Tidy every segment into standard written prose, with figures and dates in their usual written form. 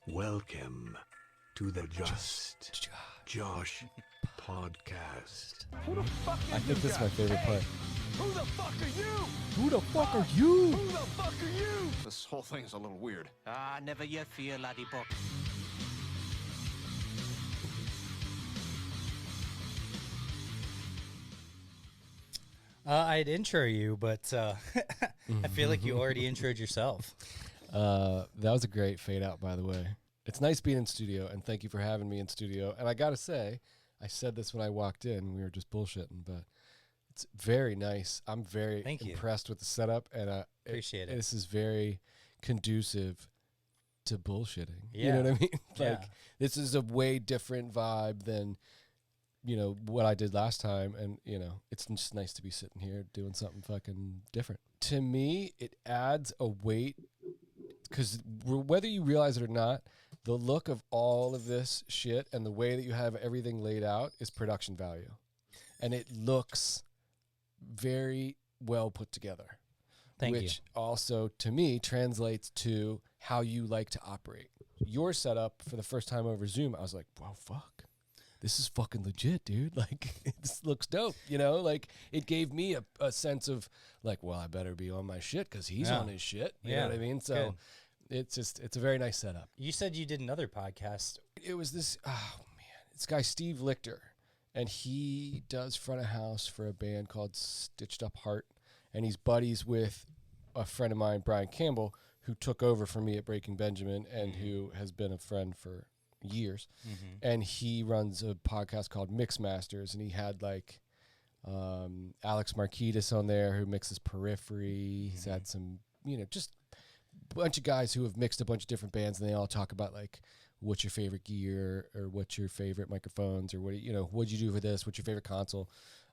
Welcome to the Just Josh podcast. Who the fuck is I think this is my favorite part. Who the fuck are you? Who the fuck are you? Who the fuck are you? This whole thing's a little weird. Never yet fear, laddie buck. I'd intro you, but I feel like you already introed yourself. That was a great fade out, by the way. It's nice being in studio, and thank you for having me in studio. And I got to say, I said this when I walked in. We were just bullshitting, but it's very nice. I'm very impressed with the setup, and Appreciate it. This is very conducive to bullshitting. Yeah. You know what I mean? Yeah. This is a way different vibe than, what I did last time. And, it's just nice to be sitting here doing something fucking different. To me, it adds a weight because whether you realize it or not, the look of all of this shit and the way that you have everything laid out is production value. And it looks very well put together. Thank you. Which also, to me, translates to how you like to operate. Your setup for the first time over Zoom, I was like, wow, fuck. This is fucking legit, dude. Like, this looks dope, Like, it gave me a sense of, like, well, I better be on my shit because he's on his shit. You know what I mean? So it's a very nice setup. You said you did another podcast. It was this, this guy, Steve Lichter, and he does front of house for a band called Stitched Up Heart, and he's buddies with a friend of mine, Brian Campbell, who took over for me at Breaking Benjamin and who has been a friend for years. And he runs a podcast called Mix Masters, and he had like Alex Marquitas on there who mixes Periphery. He's had some, just a bunch of guys who have mixed a bunch of different bands, and they all talk about like what's your favorite gear or what's your favorite microphones or what'd you do for this, what's your favorite console.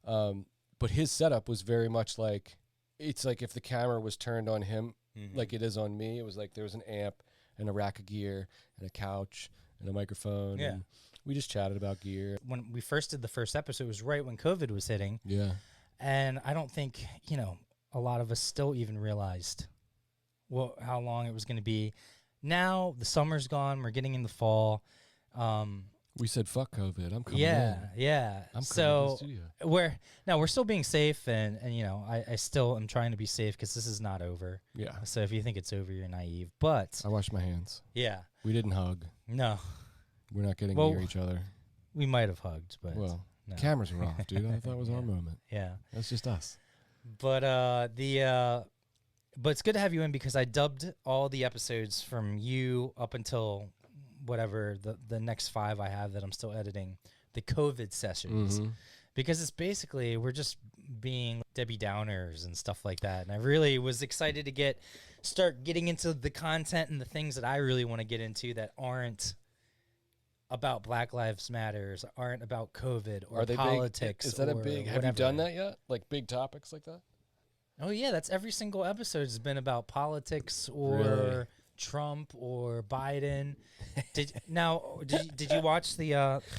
But his setup was very much like, it's like if the camera was turned on him like it is on me. It was like there was an amp and a rack of gear and a couch and a microphone. Yeah. And we just chatted about gear. When we first did the first episode, it was right when COVID was hitting. Yeah. And I don't think, a lot of us still even realized how long it was going to be. Now the summer's gone. We're getting in the fall. We said, fuck COVID. I'm coming Yeah. I'm coming so to the studio. we're still being safe, and I still am trying to be safe because this is not over. Yeah. So if you think it's over, you're naive. But I washed my hands. yeah, We didn't hug. no, We're not getting near each other. we might have hugged, but Well, no. cameras were off, dude. I thought it was our moment. Yeah. That's just us. But but it's good to have you in because I dubbed all the episodes from you up until whatever the next 5 I have that I'm still editing, the COVID sessions, because it's basically we're just being Debbie Downers and stuff like that. And I really was excited to start getting into the content and the things that I really want to get into that aren't about Black Lives Matters, aren't about COVID or politics. Big? Is that a big? Have you done that yet? Like big topics like that? Oh yeah, that's every single episode has been about politics or Really? Trump or Biden. Did you watch the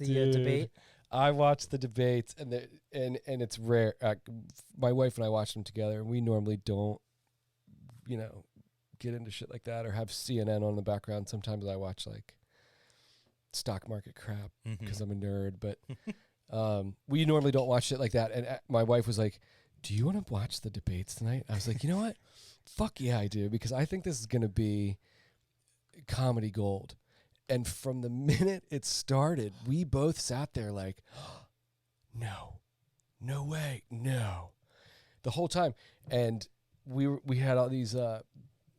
Dude, debate? I watched the debates, and it's rare. My wife and I watched them together, and we normally don't, get into shit like that or have CNN on in the background. Sometimes I watch like stock market crap because I'm a nerd, but we normally don't watch shit like that. And my wife was like, "Do you want to watch the debates tonight?" I was like, "You know what? Fuck yeah, I do, because I think this is going to be comedy gold." And from the minute it started, we both sat there like, oh, no way, no, the whole time. And we had all these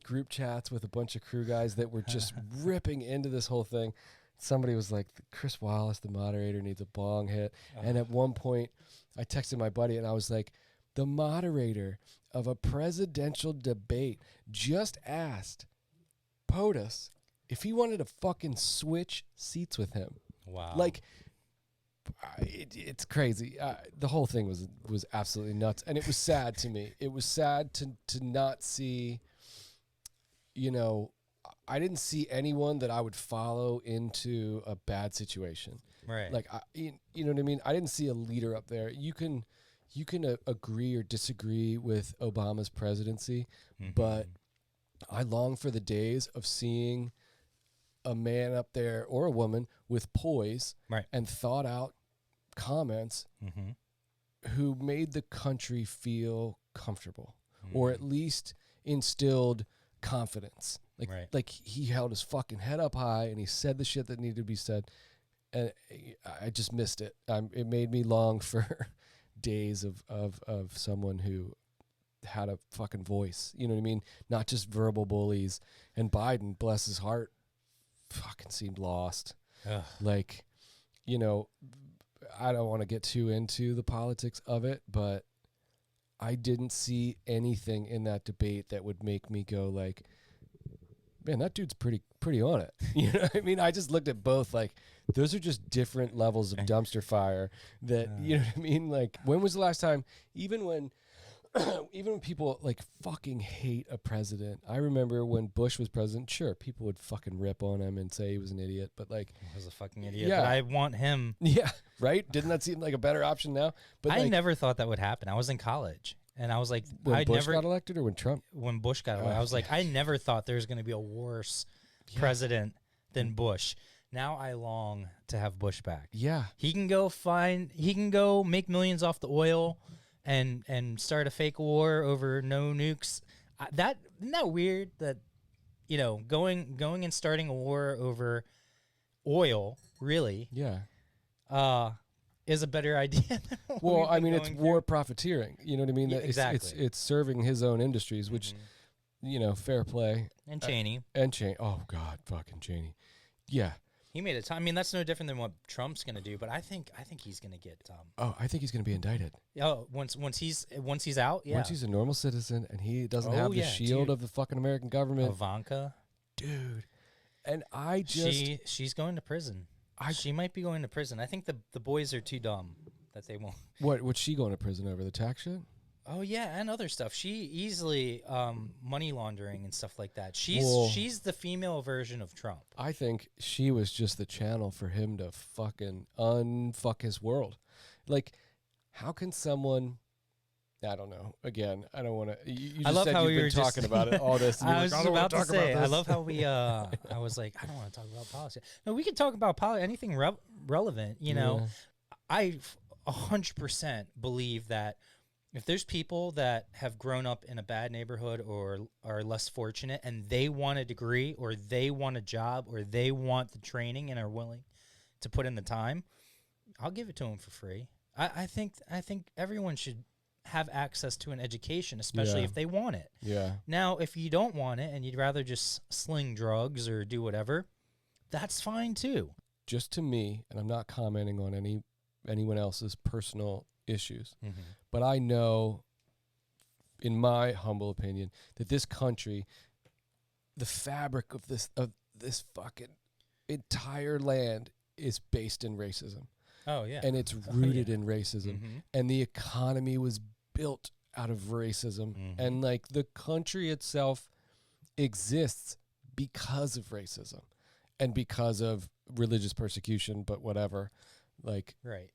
group chats with a bunch of crew guys that were just ripping into this whole thing. Somebody was like, Chris Wallace, the moderator, needs a bong hit. And at one point, I texted my buddy and I was like, the moderator of a presidential debate just asked POTUS if he wanted to fucking switch seats with him. Wow. Like, it's crazy. The whole thing was absolutely nuts. And it was sad to me. It was sad to not see, I didn't see anyone that I would follow into a bad situation. Right. Like, you know what I mean? I didn't see a leader up there. You can agree or disagree with Obama's presidency, but I long for the days of seeing a man up there or a woman with poise Right. and thought out comments who made the country feel comfortable or at least instilled confidence. Like he held his fucking head up high and he said the shit that needed to be said. And I just missed it. It made me long for days of someone who had a fucking voice. You know what I mean? Not just verbal bullies. And Biden, bless his heart, fucking seemed lost. Ugh. Like, you know, I don't want to get too into the politics of it, but I didn't see anything in that debate that would make me go like, man, that dude's pretty on it. You know what I mean? I just looked at both like, those are just different levels of dumpster fire that, you know what I mean? Like, when was the last time, even when people like fucking hate a president, I remember when Bush was president, sure, people would fucking rip on him and say he was an idiot, but like, He was a fucking idiot. Yeah. But I want him. yeah, right? Didn't that seem like a better option now? But I like, never thought that would happen. I was in college, and I was like, when Bush got elected or when Trump? when Bush got elected, Oh, I was like, I never thought there was going to be a worse president than Bush. Now I long to have Bush back. Yeah. He can go make millions off the oil and start a fake war over no nukes. Isn't that weird that, you know, going and starting a war over oil really Yeah. is a better idea than what Well, we've I been mean, it's going war profiteering. You know what I mean? Yeah, That exactly. It's serving his own industries, which, you know, fair play. through. And Cheney. And Cheney. Oh, God, fucking Cheney. Yeah. He made a ton. I mean, that's no different than what Trump's going to do, but I think he's going to get Oh, I think he's going to be indicted. once he's out, yeah. Once he's a normal citizen and he doesn't Oh, have the yeah, shield dude. of the fucking American government. Ivanka, Dude. And I just... she's going to prison. She might be going to prison. I think the boys are too dumb that they won't. What's she going to prison over? The tax shit? Oh yeah, and other stuff. She easily money laundering and stuff like that. Well- She's the female version of Trump. I think she was just the channel for him to fucking unfuck his world. Like, how can someone... I don't know. Again, I don't want to... You I just love said how you've we been were just talking about it, all this. and you were I was like, just don't wanna about to talk say. about I this. love how we. I was like, I don't want to talk about politics. No, we could talk about anything relevant. You know, I 100% believe that if there's people that have grown up in a bad neighborhood or are less fortunate and they want a degree or they want a job or they want the training and are willing to put in the time, I'll give it to them for free. I think everyone should have access to an education, especially Yeah. if they want it. Yeah. Now, if you don't want it and you'd rather just sling drugs or do whatever, that's fine too. Just to me, and I'm not commenting on anyone else's personal issues, but I know, in my humble opinion, that this country, the fabric of this fucking entire land is based in racism. Oh, yeah. And it's rooted in racism. And the economy was built out of racism. And like the country itself exists because of racism and because of religious persecution, but whatever. Like, Right.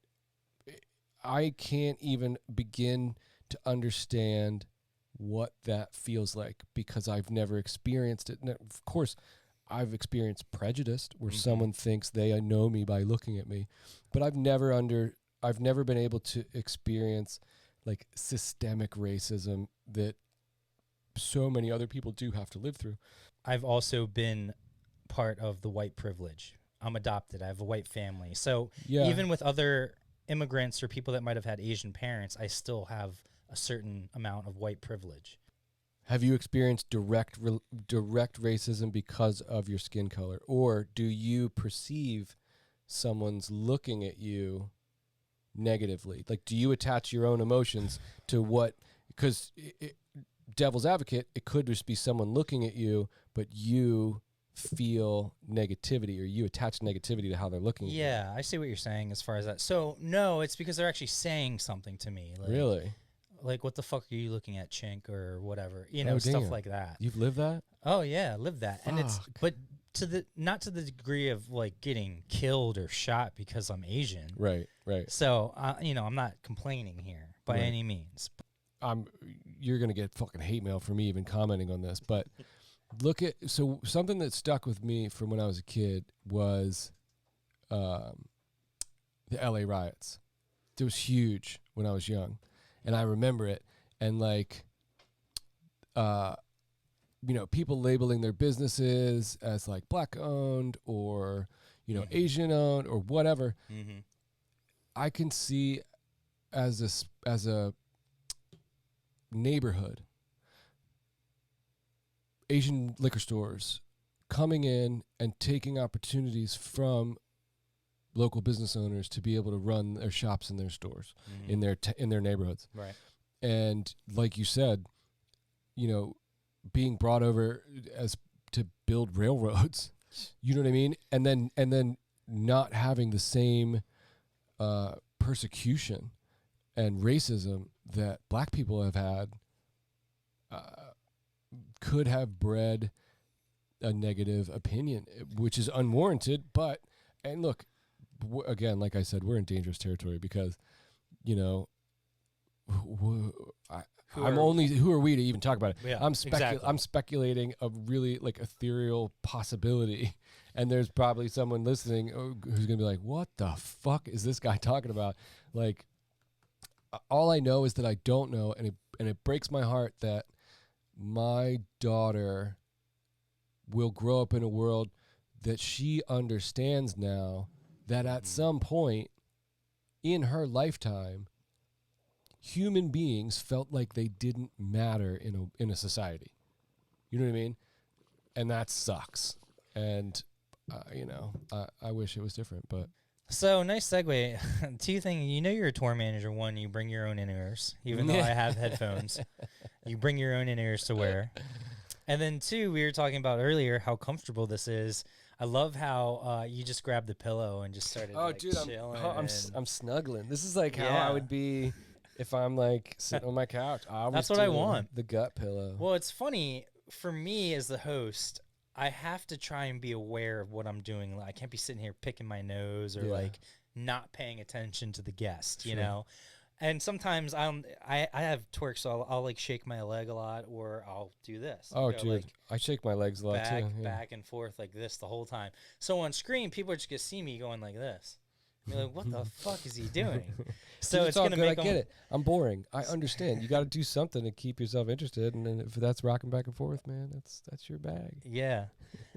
I can't even begin to understand what that feels like because I've never experienced it. Now, of course, I've experienced prejudice where someone thinks they know me by looking at me, but I've never been able to experience like systemic racism that so many other people do have to live through. I've also been part of the white privilege. I'm adopted. I have a white family. So Yeah. even with other immigrants or people that might have had Asian parents, I still have a certain amount of white privilege. Have you experienced direct racism because of your skin color, or do you perceive someone's looking at you negatively? Like, do you attach your own emotions to what? Because devil's advocate, it could just be someone looking at you, but you feel negativity, or you attach negativity to how they're looking at you. Yeah, I see what you're saying as far as that. So no, it's because they're actually saying something to me. Like, Really? Like, what the fuck are you looking at, chink, or whatever? You know, Oh, stuff damn. like that. You've lived that? Oh yeah, live that. And it's Fuck. but not to the degree of like getting killed or shot because I'm Asian. Right, right. So you know, I'm not complaining here by Right. any means. You're gonna get fucking hate mail for me even commenting on this, but So something that stuck with me from when I was a kid was the LA riots. It was huge when I was young, and I remember it. And like, people labeling their businesses as like black owned or Asian owned or whatever. Mm-hmm. I can see as a neighborhood, Asian liquor stores coming in and taking opportunities from local business owners to be able to run their shops in their stores, in their neighborhoods. Right. And like you said, being brought over as to build railroads, you know what I mean? And then not having the same persecution and racism that black people have had could have bred a negative opinion, which is unwarranted. And look, again, like I said, we're in dangerous territory because, who are we to even talk about it? Yeah, I'm exactly. speculating a really like ethereal possibility, and there's probably someone listening who's gonna be like, "What the fuck is this guy talking about?" Like, all I know is that I don't know, and it breaks my heart that my daughter will grow up in a world that she understands now that at some point in her lifetime, human beings felt like they didn't matter in a society. You know what I mean? And that sucks. And I wish it was different, but So nice segue. Two things. You're a tour manager. One, you bring your own in-ears, even though I have headphones. You bring your own in-ears to wear. And then two, we were talking about earlier how comfortable this is. I love how you just grabbed the pillow and just started chilling. I'm snuggling. This is like how I would be if I'm like sitting on my couch. That's what I want. The gut pillow. Well, it's funny for me as the host. I have to try and be aware of what I'm doing. I can't be sitting here picking my nose or like not paying attention to the guest, you know? And sometimes I have twerk, so I'll like shake my leg a lot or I'll do this. Oh, go, dude. like, I shake my legs a lot too. Yeah. back and forth like this the whole time. So on screen, people are just going to see me going like this. You're like, what the fuck is he doing? So it's going to make I get it. I'm boring. I understand. You got to do something to keep yourself interested, and then if that's rocking back and forth, man, that's your bag. Yeah.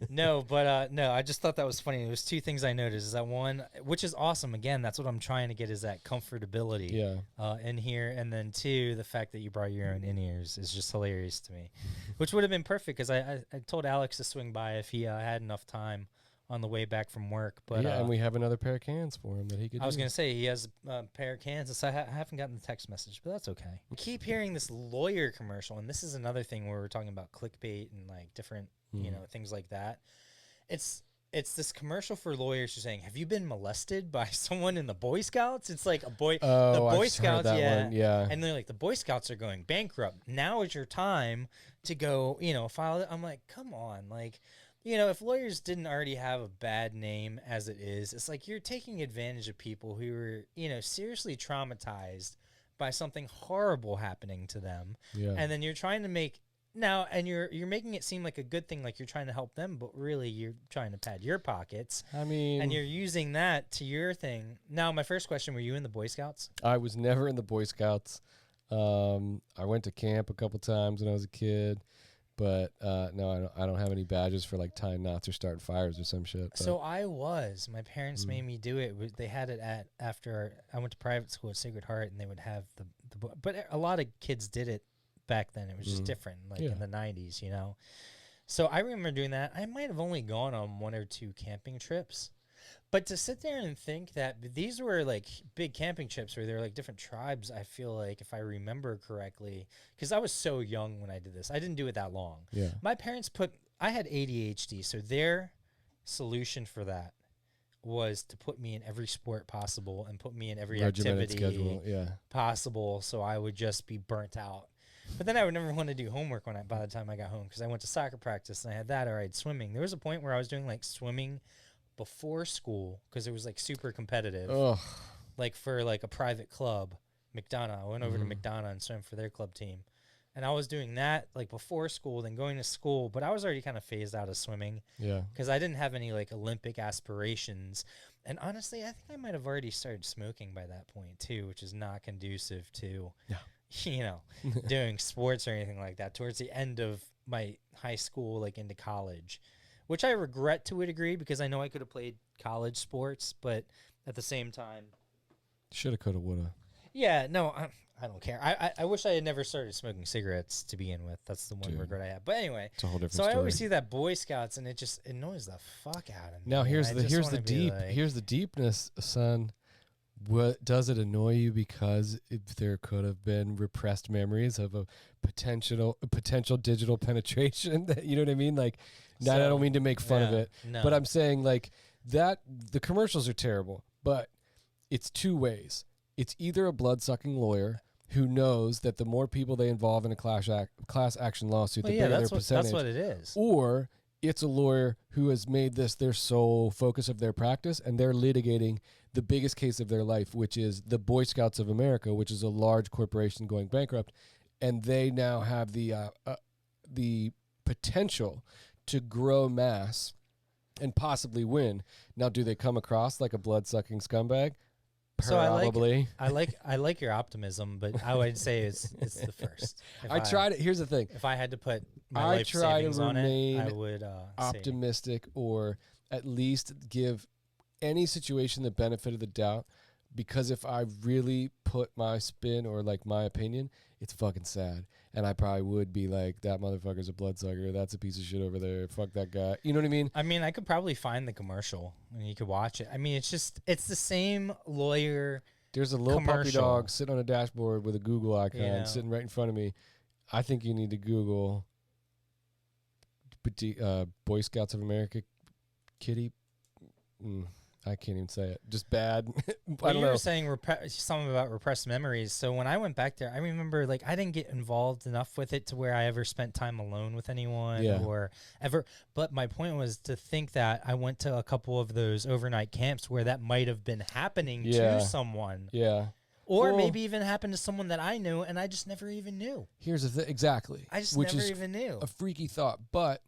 No, but no, I just thought that was funny. There's two things I noticed. Is that one, which is awesome. Again, that's what I'm trying to get is that comfortability in here. And then two, the fact that you brought your own in-ears is just hilarious to me, which would have been perfect because I told Alex to swing by if he had enough time on the way back from work. But and we have another pair of cans for him that he could I was going to say he has a pair of cans. So I haven't gotten the text message, but that's okay. I keep hearing this lawyer commercial, and this is another thing where we're talking about clickbait and like different, things like that. It's this commercial for lawyers who's saying, have you been molested by someone in the Boy Scouts? It's like the Boy Scouts, yeah. And they're like, the Boy Scouts are going bankrupt. Now is your time to go, file it. I'm like, come on, like, if lawyers didn't already have a bad name as it is, it's like you're taking advantage of people who are, seriously traumatized by something horrible happening to them. Yeah. And then you're trying to make and you're making it seem like a good thing, like you're trying to help them, but really you're trying to pad your pockets. I mean, and you're using that to your thing. Now, my first question, were you in the Boy Scouts? I was never in the Boy Scouts. I went to camp a couple times when I was a kid. But no, I don't have any badges for like tying knots or starting fires or some shit. But. So I was. My parents made me do it. They had it after I went to private school at Sacred Heart, and they would have the but a lot of kids did it back then. It was just different, like in the 90s, So I remember doing that. I might have only gone on one or two camping trips. But to sit there and think that these were like big camping trips where they're like different tribes, I feel like, if I remember correctly, because I was so young when I did this. I didn't do it that long. Yeah. My parents I had ADHD, so their solution for that was to put me in every sport possible and put me in every regimented activity schedule, possible, so I would just be burnt out. But then I would never want to do homework by the time I got home because I went to soccer practice and I had that, or I had swimming. There was a point where I was doing like swimming before school because it was like super competitive. Ugh. Like for like a private club, McDonough. I went over to McDonough and swam for their club team. And I was doing that like before school, then going to school, but I was already kind of phased out of swimming Yeah. because I didn't have any like Olympic aspirations. And honestly, I think I might have already started smoking by that point too, which is not conducive to, you know, doing sports or anything like that towards the end of my high school, like into college, which I regret to a degree because I know I could have played college sports, but at the same time, Shoulda, coulda, woulda. yeah, no, I don't care. I wish I had never started smoking cigarettes to begin with. That's the one regret I have. But anyway, It's a whole different so story. I always see that Boy Scouts, and it just annoys the fuck out of me. Now here's And the I just here's wanna the be deep like- here's the deepness, son. What does it annoy you because if there could have been repressed memories of a potential digital penetration? That, you know what I mean? Like, I So, don't mean to make fun of yeah, it, no. but I'm saying like that the commercials are terrible, but it's two ways. It's either a blood-sucking lawyer who knows that the more people they involve in a class action lawsuit, Well, the yeah, bigger their that's percentage. what it is. Or it's a lawyer who has made this their sole focus of their practice, and they're litigating the biggest case of their life, which is the Boy Scouts of America, which is a large corporation going bankrupt, and they now have the potential to grow mass and possibly win. Now, do they come across like a blood-sucking scumbag? So Probably. I like your optimism, but I would say it's the first. If I tried it. Here's the thing. If I had to put my I life try to savings on it, remain I would say optimistic, or at least give any situation the benefit of the doubt, because if I really put my spin or like my opinion, it's fucking sad, and I probably would be like, that motherfucker's a bloodsucker, that's a piece of shit over there, fuck that guy, you know what I mean? I mean, I could probably find the commercial and you could watch it. I mean, it's the same lawyer. There's a little puppy Commercial. dog sitting on a dashboard with a Google icon You know. sitting right in front of me. I think you need to Google Boy Scouts of America kitty. I can't even say it. Just bad. I Well, don't you know. were saying something about repressed memories. So when I went back there, I remember like I didn't get involved enough with it to where I ever spent time alone with anyone Yeah. or ever. But my point was to think that I went to a couple of those overnight camps where that might have been happening Yeah. to someone, Yeah. or Well- maybe even happened to someone that I knew and I just never even knew. Here's the thing. Exactly. I just which never is even knew. a freaky thought. But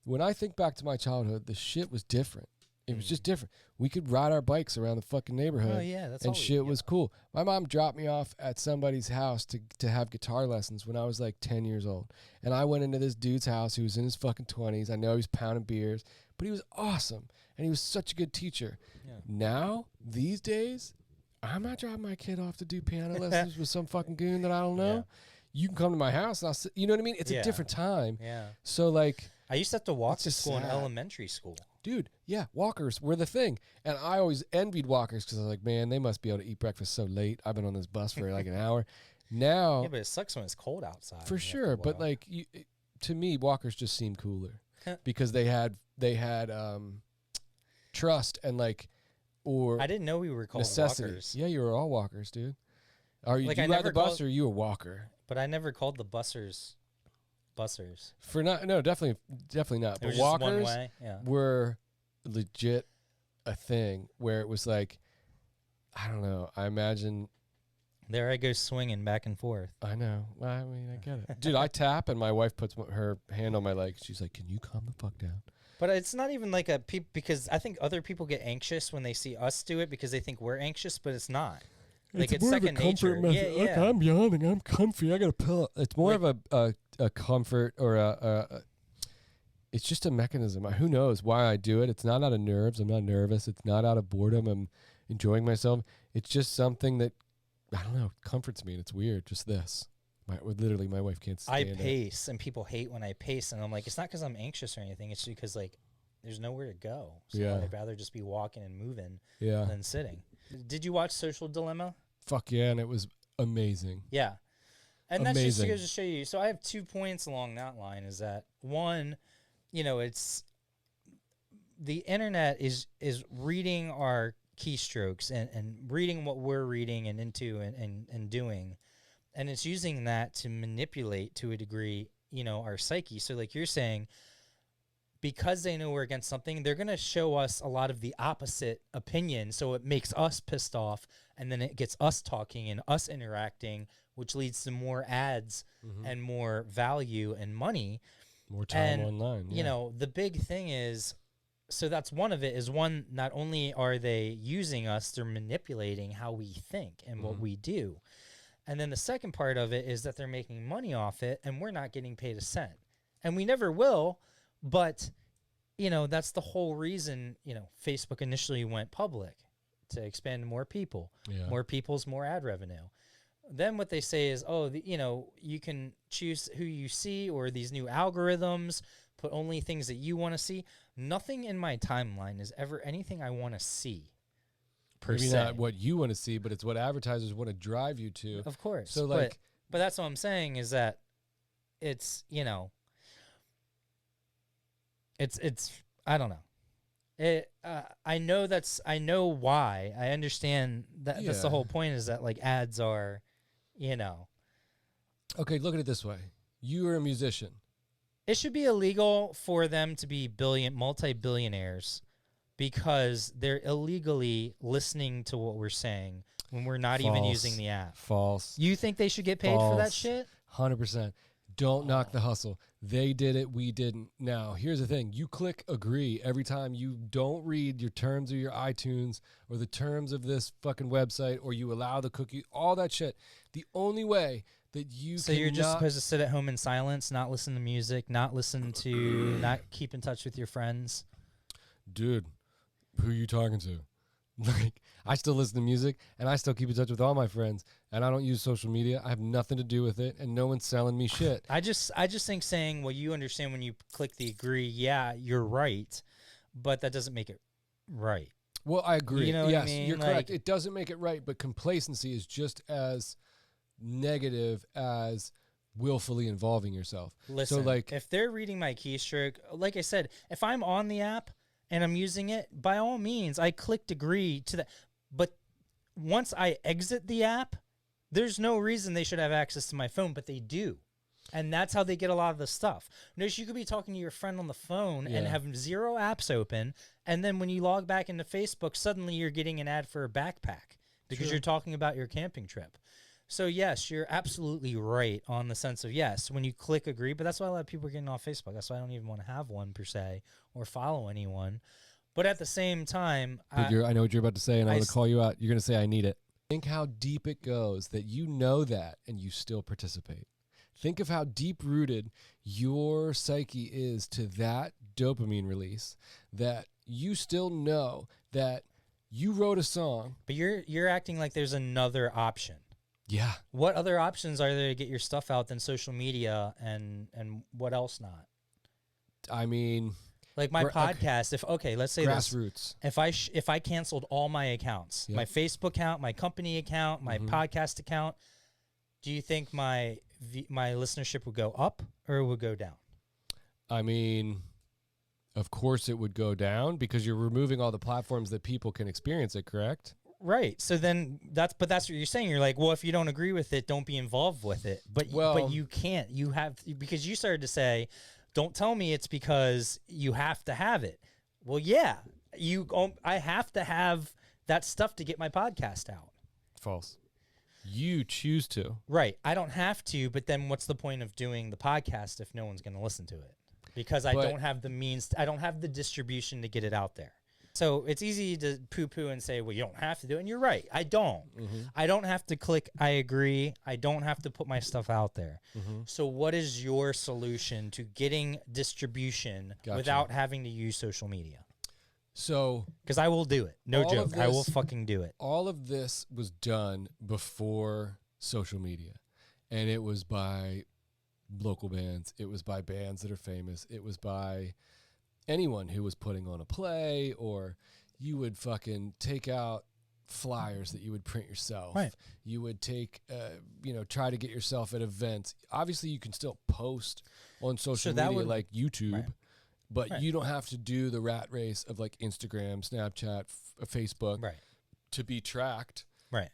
when I think back to my childhood, the shit was different. It was just different. We could ride our bikes around the fucking neighborhood. Oh yeah, that's and all shit was cool. My mom dropped me off at somebody's house to have guitar lessons when I was like 10 years old. And I went into this dude's house who was in his fucking 20s. I know he was pounding beers, but he was awesome. And he was such a good teacher. Yeah. Now, these days, I'm not dropping my kid off to do piano lessons with some fucking goon that I don't know. Yeah. You can come to my house and I'll sit, you know what I mean? It's Yeah. a different time. Yeah. So like, I used to have to walk It's to just school in sad. elementary school. dude, yeah, walkers were the thing. And I always envied walkers because I was like, man, they must be able to eat breakfast so late. I've been on this bus for like an hour. Now, Yeah, but it sucks when it's cold outside. for and you have to sure, but walk. like to me, walkers just seem cooler because they had trust and like, or I didn't know we were called necessity. walkers, Yeah, you were all walkers, dude. Are you? Like, Do I you ride never the bus called- or are you a walker? but I never called the bussers. For not, no, definitely not. It But was just one walkers way. Yeah. were legit a thing where it was like, I don't know. I imagine. There I go swinging back and forth. I know. Well, I mean, I get it, dude. I tap and my wife puts her hand on my leg. She's like, "Can you calm the fuck down?" But it's not even like a peep because I think other people get anxious when they see us do it because they think we're anxious, but it's not. Like it's more second of a comfort nature. method. Yeah, Look, yeah. I'm yawning. I'm comfy. I got a pillow. It's more Like- of a comfort or it's just a mechanism. Who knows why I do it? It's not out of nerves. I'm not nervous. It's not out of boredom. I'm enjoying myself. It's just something that, I don't know, comforts me, and it's weird. Just this. Literally, my wife can't I stand it. pace, and people hate when I pace, and I'm like, it's not because I'm anxious or anything. It's because like there's nowhere to go. So Yeah. I'd rather just be walking and moving Yeah. than sitting. Did you watch Social Dilemma? Fuck yeah, and it was amazing. Yeah. And that's just Amazing. goes to show you. So I have 2 points along that line is that one, it's the internet is reading our keystrokes and reading what we're reading and into and doing. And it's using that to manipulate to a degree, our psyche. So like you're saying, because they know we're against something, they're going to show us a lot of the opposite opinion. So it makes us pissed off, and then it gets us talking and us interacting, which leads to more ads and more value and money. More time And, online. you know, the big thing is, so that's one of it is one, not only are they using us, they're manipulating how we think and what we do. And then the second part of it is that they're making money off it, and we're not getting paid a cent. And we never will, but, you know, that's the whole reason, you know, Facebook initially went public, to expand to more people. Yeah. More people's more ad revenue. Then what they say is, oh, you know, you can choose who you see, or these new algorithms put only things that you want to see. Nothing in my timeline is ever anything I want to see. Maybe not what you want to see, but it's what advertisers want to drive you to. Of course. So like, but that's what I'm saying is that it's, you know, it's I don't know. I know why. I understand that that's the whole point, is that like ads are, you know. Okay, look at it this way. You are a musician. It should be illegal for them to be multi-billionaires, because they're illegally listening to what we're saying when we're not even using the app. False. You think they should get paid for that shit? 100%. Don't knock the hustle. They did it. We didn't. Now, here's the thing. You click agree every time you don't read your terms of your iTunes or the terms of this fucking website, or you allow the cookie, all that shit. The only way that you So you're just supposed to sit at home in silence, not listen to music, not keep in touch with your friends? Dude, who are you talking to? Like, I still listen to music, and I still keep in touch with all my friends, and I don't use social media. I have nothing to do with it, and no one's selling me shit. I just think saying, well, you understand when you click the agree, yeah, you're right, but that doesn't make it right. Well, I agree. You know yes, what I mean? You're Like, correct. It doesn't make it right, but complacency is just as negative as willfully involving yourself. Listen, so like, if they're reading my keystroke, like I said, if I'm on the app and I'm using it, by all means, I clicked agree to that. But once I exit the app, there's no reason they should have access to my phone, but they do. And that's how they get a lot of the stuff. Notice you could be talking to your friend on the phone and have 0 apps open, and then when you log back into Facebook, suddenly you're getting an ad for a backpack because you're talking about your camping trip. So yes, you're absolutely right on the sense of, yes, when you click agree, but that's why a lot of people are getting off Facebook. That's why I don't even want to have one per se or follow anyone. But at the same time, I know what you're about to say, and I'm going to call you out. You're going to say, I need it. Think how deep it goes that you know that and you still participate. Think of how deep-rooted your psyche is to that dopamine release, that you still know that you wrote a song. But you're acting like there's another option. Yeah. What other options are there to get your stuff out than social media, and what else not? I mean, like my podcast, let's say grassroots. This. If I canceled all my accounts, my Facebook account, my company account, my podcast account, do you think my listenership would go up or it would go down? I mean, of course it would go down, because you're removing all the platforms that people can experience it, correct? Right. So then that's what you're saying. You're like, well, if you don't agree with it, don't be involved with it. But you can't. You have, because you started to say, don't tell me it's because you have to have it. Well, yeah, I have to have that stuff to get my podcast out. False. You choose to. Right. I don't have to, but then what's the point of doing the podcast if no one's going to listen to it? Because I don't have the means, I don't have the distribution to get it out there. So it's easy to poo-poo and say, well, you don't have to do it. And you're right. I don't. I don't have to click I agree. I don't have to put my stuff out there. So what is your solution to getting distribution without having to use social media? So, because I will do it. No joke. I will fucking do it. All of this was done before social media. And it was by local bands. It was by bands that are famous. It was by anyone who was putting on a play, or you would fucking take out flyers that you would print yourself. Right. You would take, try to get yourself at events. Obviously, you can still post on social media like YouTube, but you don't have to do the rat race of like Instagram, Snapchat, Facebook to be tracked. Right.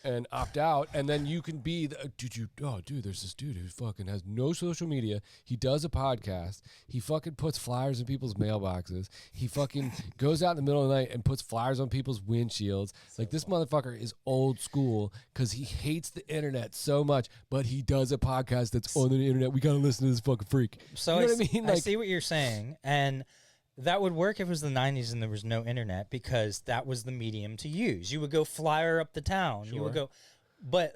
and opt out, and then you can be the dude, there's this dude who fucking has no social media. He does a podcast. He fucking puts flyers in people's mailboxes. He fucking goes out in the middle of the night and puts flyers on people's windshields. Like, this motherfucker is old school because he hates the internet so much, but he does a podcast that's on the internet. We gotta listen to this fucking freak. So you know what I mean? I see what you're saying, and that would work if it was the 90s and there was no internet, because that was the medium to use. You would go flyer up the town. You would go, but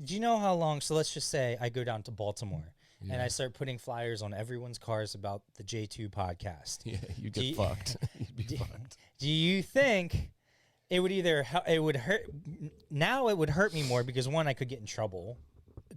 do you know how long? So let's just say I go down to Baltimore and I start putting flyers on everyone's cars about the J2 podcast. Yeah, you get fucked. You'd be fucked. Do you think it would it would hurt? Now it would hurt me more because, one, I could get in trouble.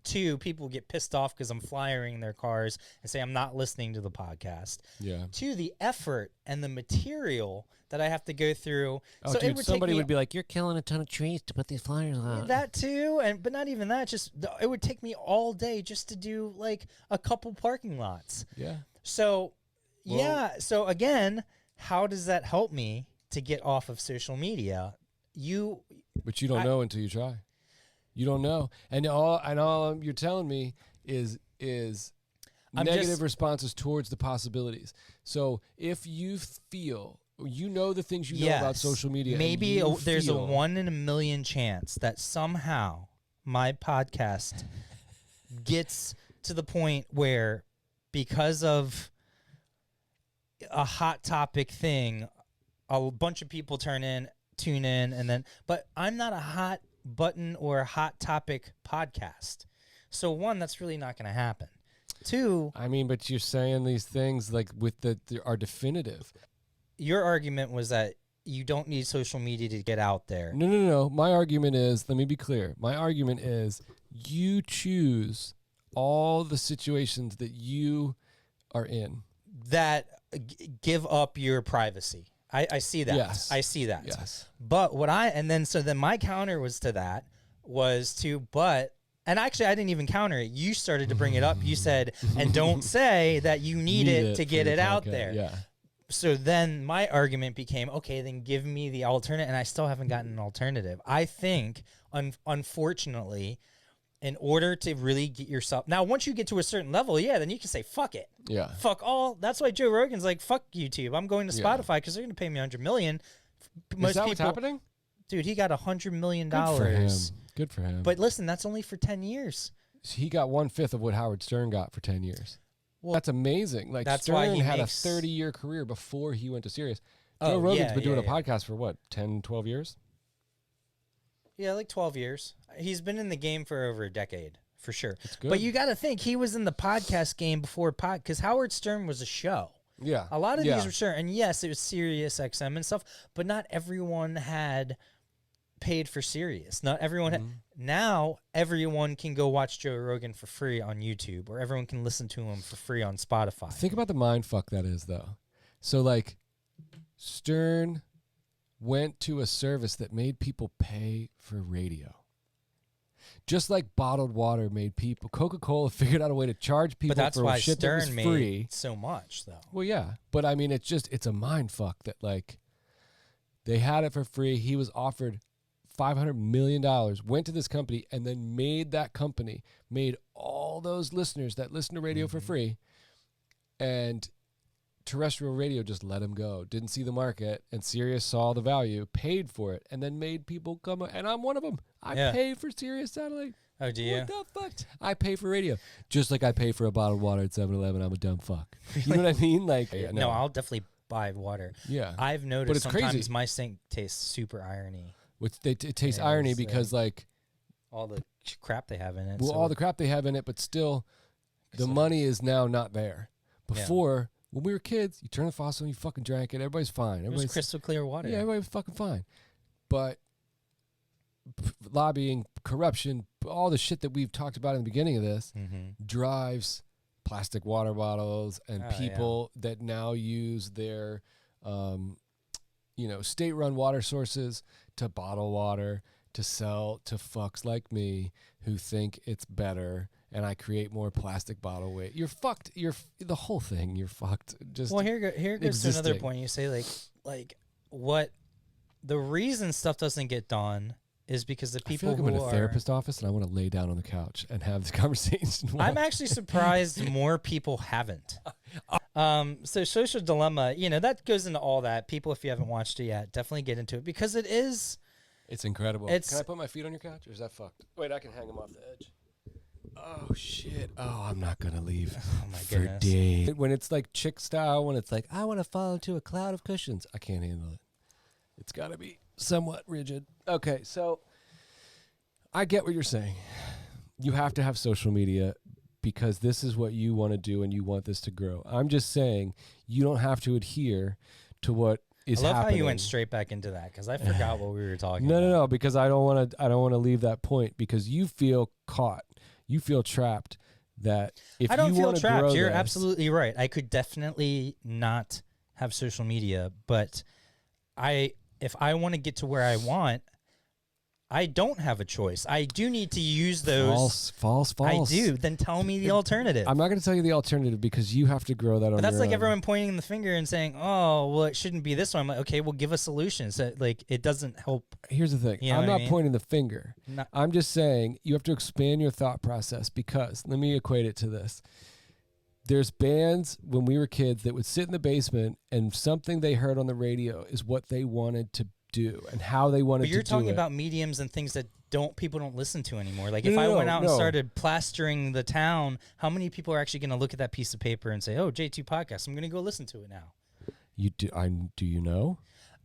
Two, people get pissed off because I'm flyering their cars and say I'm not listening to the podcast. Yeah. Two, the effort and the material that I have to go through. Oh, so dude, it would somebody take me, would be like, "You're killing a ton of trees to put these flyers on." that too, but not even that. Just it would take me all day just to do like a couple parking lots. Yeah. So So again, how does that help me to get off of social media? But you don't know until you try. You don't know, and all you're telling me is negative responses towards the possibilities. So if you feel, the things you know about social media, maybe there's a 1 in a million chance that somehow my podcast gets to the point where, because of a hot topic thing, a bunch of people tune in, and then, but I'm not a hot button or a hot topic podcast. So one, that's really not going to happen. Two, I mean, but you're saying these things like are definitive. Your argument was that you don't need social media to get out there. No. My argument is, let me be clear. My argument is you choose all the situations that you are in that give up your privacy. I see that. Yes. I see that. Yes. But then my counter was to that and actually I didn't even counter it. You started to bring it up. You said, and don't say that you need it to get it out there. Yeah. So then my argument became, okay, then give me the alternative, and I still haven't gotten an alternative. I think, unfortunately, in order to really get yourself... Now, once you get to a certain level, then you can say, fuck it. Yeah. Fuck all... That's why Joe Rogan's like, fuck YouTube. I'm going to Spotify because they're going to pay me $100 million. Is that what's happening? Dude, he got $100 million. Good for him. But listen, that's only for 10 years. He got 1/5 of what Howard Stern got for 10 years. Well, that's amazing. Like, that's Stern why he had makes... a 30-year career before he went to Sirius. Joe Rogan's been doing a podcast for what, 10, 12 years? Yeah, like 12 years. He's been in the game for over a decade, for sure. That's good. But you got to think, he was in the podcast game before because Howard Stern was a show. Yeah. A lot of these were sure. And yes, it was Sirius XM and stuff, but not everyone had paid for Sirius. Not everyone now everyone can go watch Joe Rogan for free on YouTube, or everyone can listen to him for free on Spotify. Think about the mind fuck that is, though. So, like, Stern went to a service that made people pay for radio. Just like bottled water made people, Coca-Cola figured out a way to charge people for shit that was free. Made so much, though. Well, yeah, but I mean, it's a mind fuck that, like, they had it for free. He was offered $500 million, went to this company, and then made all those listeners that listen to radio for free, and terrestrial radio just let him go. Didn't see the market, and Sirius saw the value, paid for it, and then made people come. And I'm one of them. I pay for Sirius satellite. Oh, do you? What the fuck? I pay for radio, just like I pay for a bottle of water at 7-Eleven. I'm a dumb fuck. You know what I mean? Like, no, I'll definitely buy water. Yeah, I've noticed but it's sometimes crazy. my sink tastes super irony. It tastes irony because like all the crap they have in it. Well, all the crap they have in it, but still, the money is now not there. Before, when we were kids, you turn the faucet on, you fucking drank it. Everybody's fine. It was crystal clear water. Yeah, everybody was fucking fine. But lobbying, corruption, all the shit that we've talked about in the beginning of this drives plastic water bottles and people that now use their, state-run water sources to bottle water to sell to fucks like me who think it's better. And I create more plastic bottle weight. You're fucked. You're the whole thing. You're fucked. Just here goes to another point. You say like what the reason stuff doesn't get done is because the I feel people like I'm who in a are therapist office and I want to lay down on the couch and have this conversation. I'm actually surprised more people haven't. So Social Dilemma, that goes into all that. People, if you haven't watched it yet, definitely get into it because it is. It's incredible. It's- Can I put my feet on your couch or is that fucked? Wait, I can hang them off the edge. Oh, shit. Oh, I'm not going to leave. Oh, my for goodness. days. When it's like chick style, when it's like, I want to fall into a cloud of cushions, I can't handle it. It's got to be somewhat rigid. Okay, so I get what you're saying. You have to have social media because this is what you want to do and you want this to grow. I'm just saying you don't have to adhere to what is I love happening. how you went straight back into that because I forgot what we were talking No, about. no, no, because I don't want to leave that point because you feel caught. You feel trapped that if I don't you feel want to trapped. grow You're this, absolutely right. I could definitely not have social media, but if I want to get to where I want, I don't have a choice. I do need to use those. False. I do. Then tell me the alternative. I'm not going to tell you the alternative because you have to grow that on But that's your like own. everyone pointing the finger and saying, "Oh, well, it shouldn't be this one." I'm like, "Okay, well, give a solution." So, like, it doesn't help. Here's the thing. You know I'm what I not mean? pointing the finger. No- I'm just saying you have to expand your thought process because let me equate it to this. There's bands when we were kids that would sit in the basement and something they heard on the radio is what they wanted to do and how they wanted But you're to do talking it. about mediums and things that people don't listen to anymore. Like No, if no, I no, went out and no. started plastering the town, how many people are actually going to look at that piece of paper and say, "Oh, J2 podcast, I'm going to go listen to it now." You do. Do you know?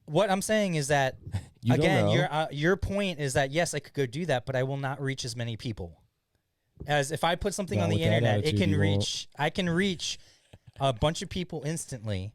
What I'm saying is that You don't again, know. your point is that yes, I could go do that, but I will not reach as many people. As if I put something Well, on the with that internet, attitude, you won't. I can reach a bunch of people instantly.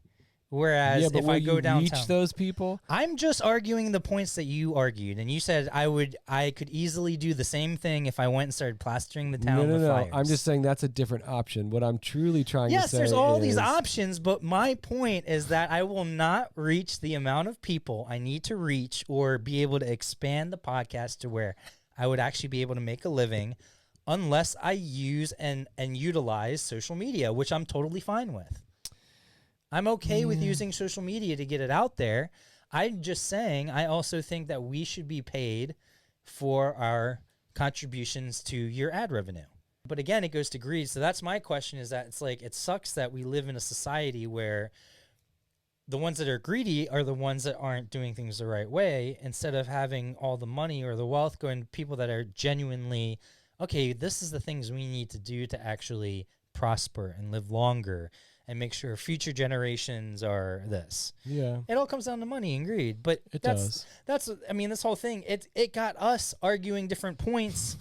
Whereas Yeah, but if will I go you downtown, reach those people? I'm just arguing the points that you argued, and you said I could easily do the same thing if I went and started plastering the town No. with flyers. I'm just saying that's a different option. What I'm truly trying to yes, say there's all is, these options, but my point is that I will not reach the amount of people I need to reach or be able to expand the podcast to where I would actually be able to make a living unless I use and utilize social media, which I'm totally fine with. I'm okay with using social media to get it out there. I'm just saying I also think that we should be paid for our contributions to your ad revenue. But again, it goes to greed. So that's my question, is that it's like it sucks that we live in a society where the ones that are greedy are the ones that aren't doing things the right way, instead of having all the money or the wealth going to people that are genuinely, okay, this is the things we need to do to actually prosper and live longer and make sure future generations are this. Yeah. It all comes down to money and greed. But It that's I mean, this whole thing, it got us arguing different points.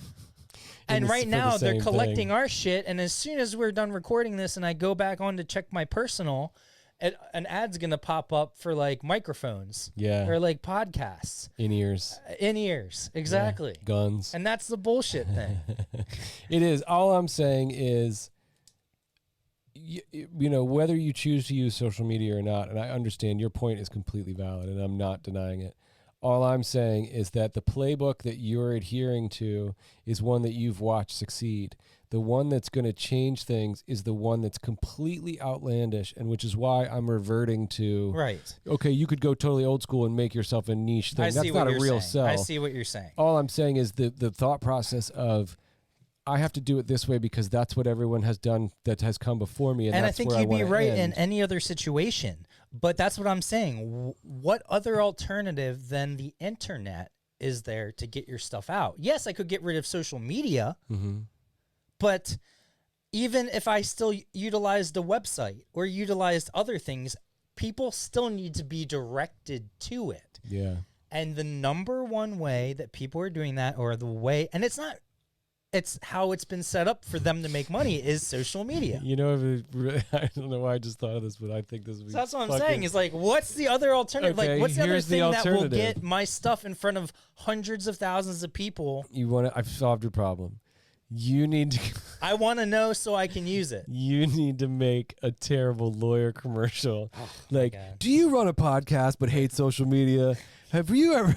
And this- right for the now they're same collecting thing. our shit, and as soon as we're done recording this and I go back on to check my personal, an ad's gonna pop up for like microphones Yeah. or like podcasts. In ears. In ears. Exactly. Guns. And that's the bullshit thing. It is. All I'm saying is, you know, whether you choose to use social media or not, and I understand your point is completely valid, and I'm not denying it. All I'm saying is that the playbook that you're adhering to is one that you've watched succeed. The one that's going to change things is the one that's completely outlandish, and which is why I'm reverting to, Right. okay, you could go totally old school and make yourself a niche thing. I That's see not what a you're real saying. sell. I see what you're saying. All I'm saying is the thought process of, I have to do it this way because that's what everyone has done that has come before me, and And I that's think where you'd be wanna right end. in any other situation. But that's what I'm saying. What other alternative than the internet is there to get your stuff out? Yes, I could get rid of social media, Mhm. but even if I still utilized the website or utilized other things, people still need to be directed to it. Yeah. And the number one way that people are doing that, or the way, and it's how it's been set up for them to make money, is social media. You know, I don't know why I just thought of this, but I think this would be. So that's what I'm fucking- saying. Is like, what's the other alternative? Okay, like, what's the other here's the thing that will alternative. get my stuff in front of hundreds of thousands of people? You want to? I've solved your problem. You need to. I want to know so I can use it. You need to make a terrible lawyer commercial. Like, God. do you run a podcast but hate social media? have you ever,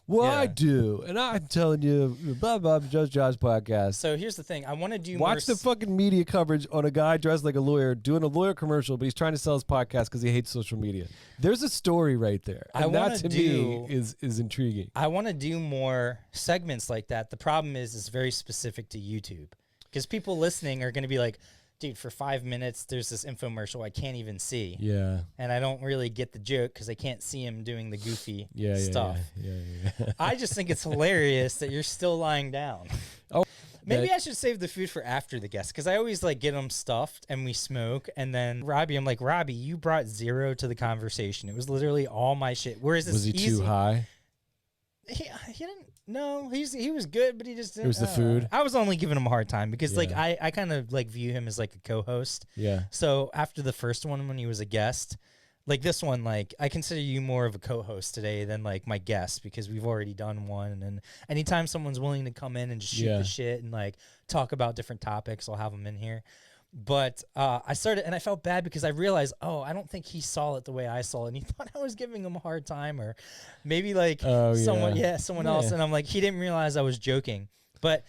well, I Yeah. do, and I'm telling you, blah, blah, Just Josh podcast. So here's the thing. I want to do Watch the fucking media coverage on a guy dressed like a lawyer doing a lawyer commercial, but he's trying to sell his podcast because he hates social media. There's a story right there. And that to me is intriguing. I want to do more segments like that. The problem is it's very specific to YouTube because people listening are going to be like, dude, for 5 minutes, there's this infomercial I can't even see. Yeah. And I don't really get the joke because I can't see him doing the goofy stuff. Yeah. I just think it's hilarious that you're still lying down. Oh, Maybe I should save the food for after the guest because I always like get them stuffed and we smoke. And then Robbie, I'm like, Robbie, you brought zero to the conversation. It was literally all my shit. Whereas this was he too high? He didn't. No, he was good, but he just didn't. It was the food. I was only giving him a hard time because like Yeah. I kind of like view him as like a co-host. Yeah. So after the first one when he was a guest, like this one, like I consider you more of a co-host today than like my guest because we've already done one. And anytime someone's willing to come in and just shoot the shit and like talk about different topics, I'll have them in here. But I started, and I felt bad because I realized, I don't think he saw it the way I saw it, and he thought I was giving him a hard time, or maybe like someone else, and I'm like, he didn't realize I was joking. But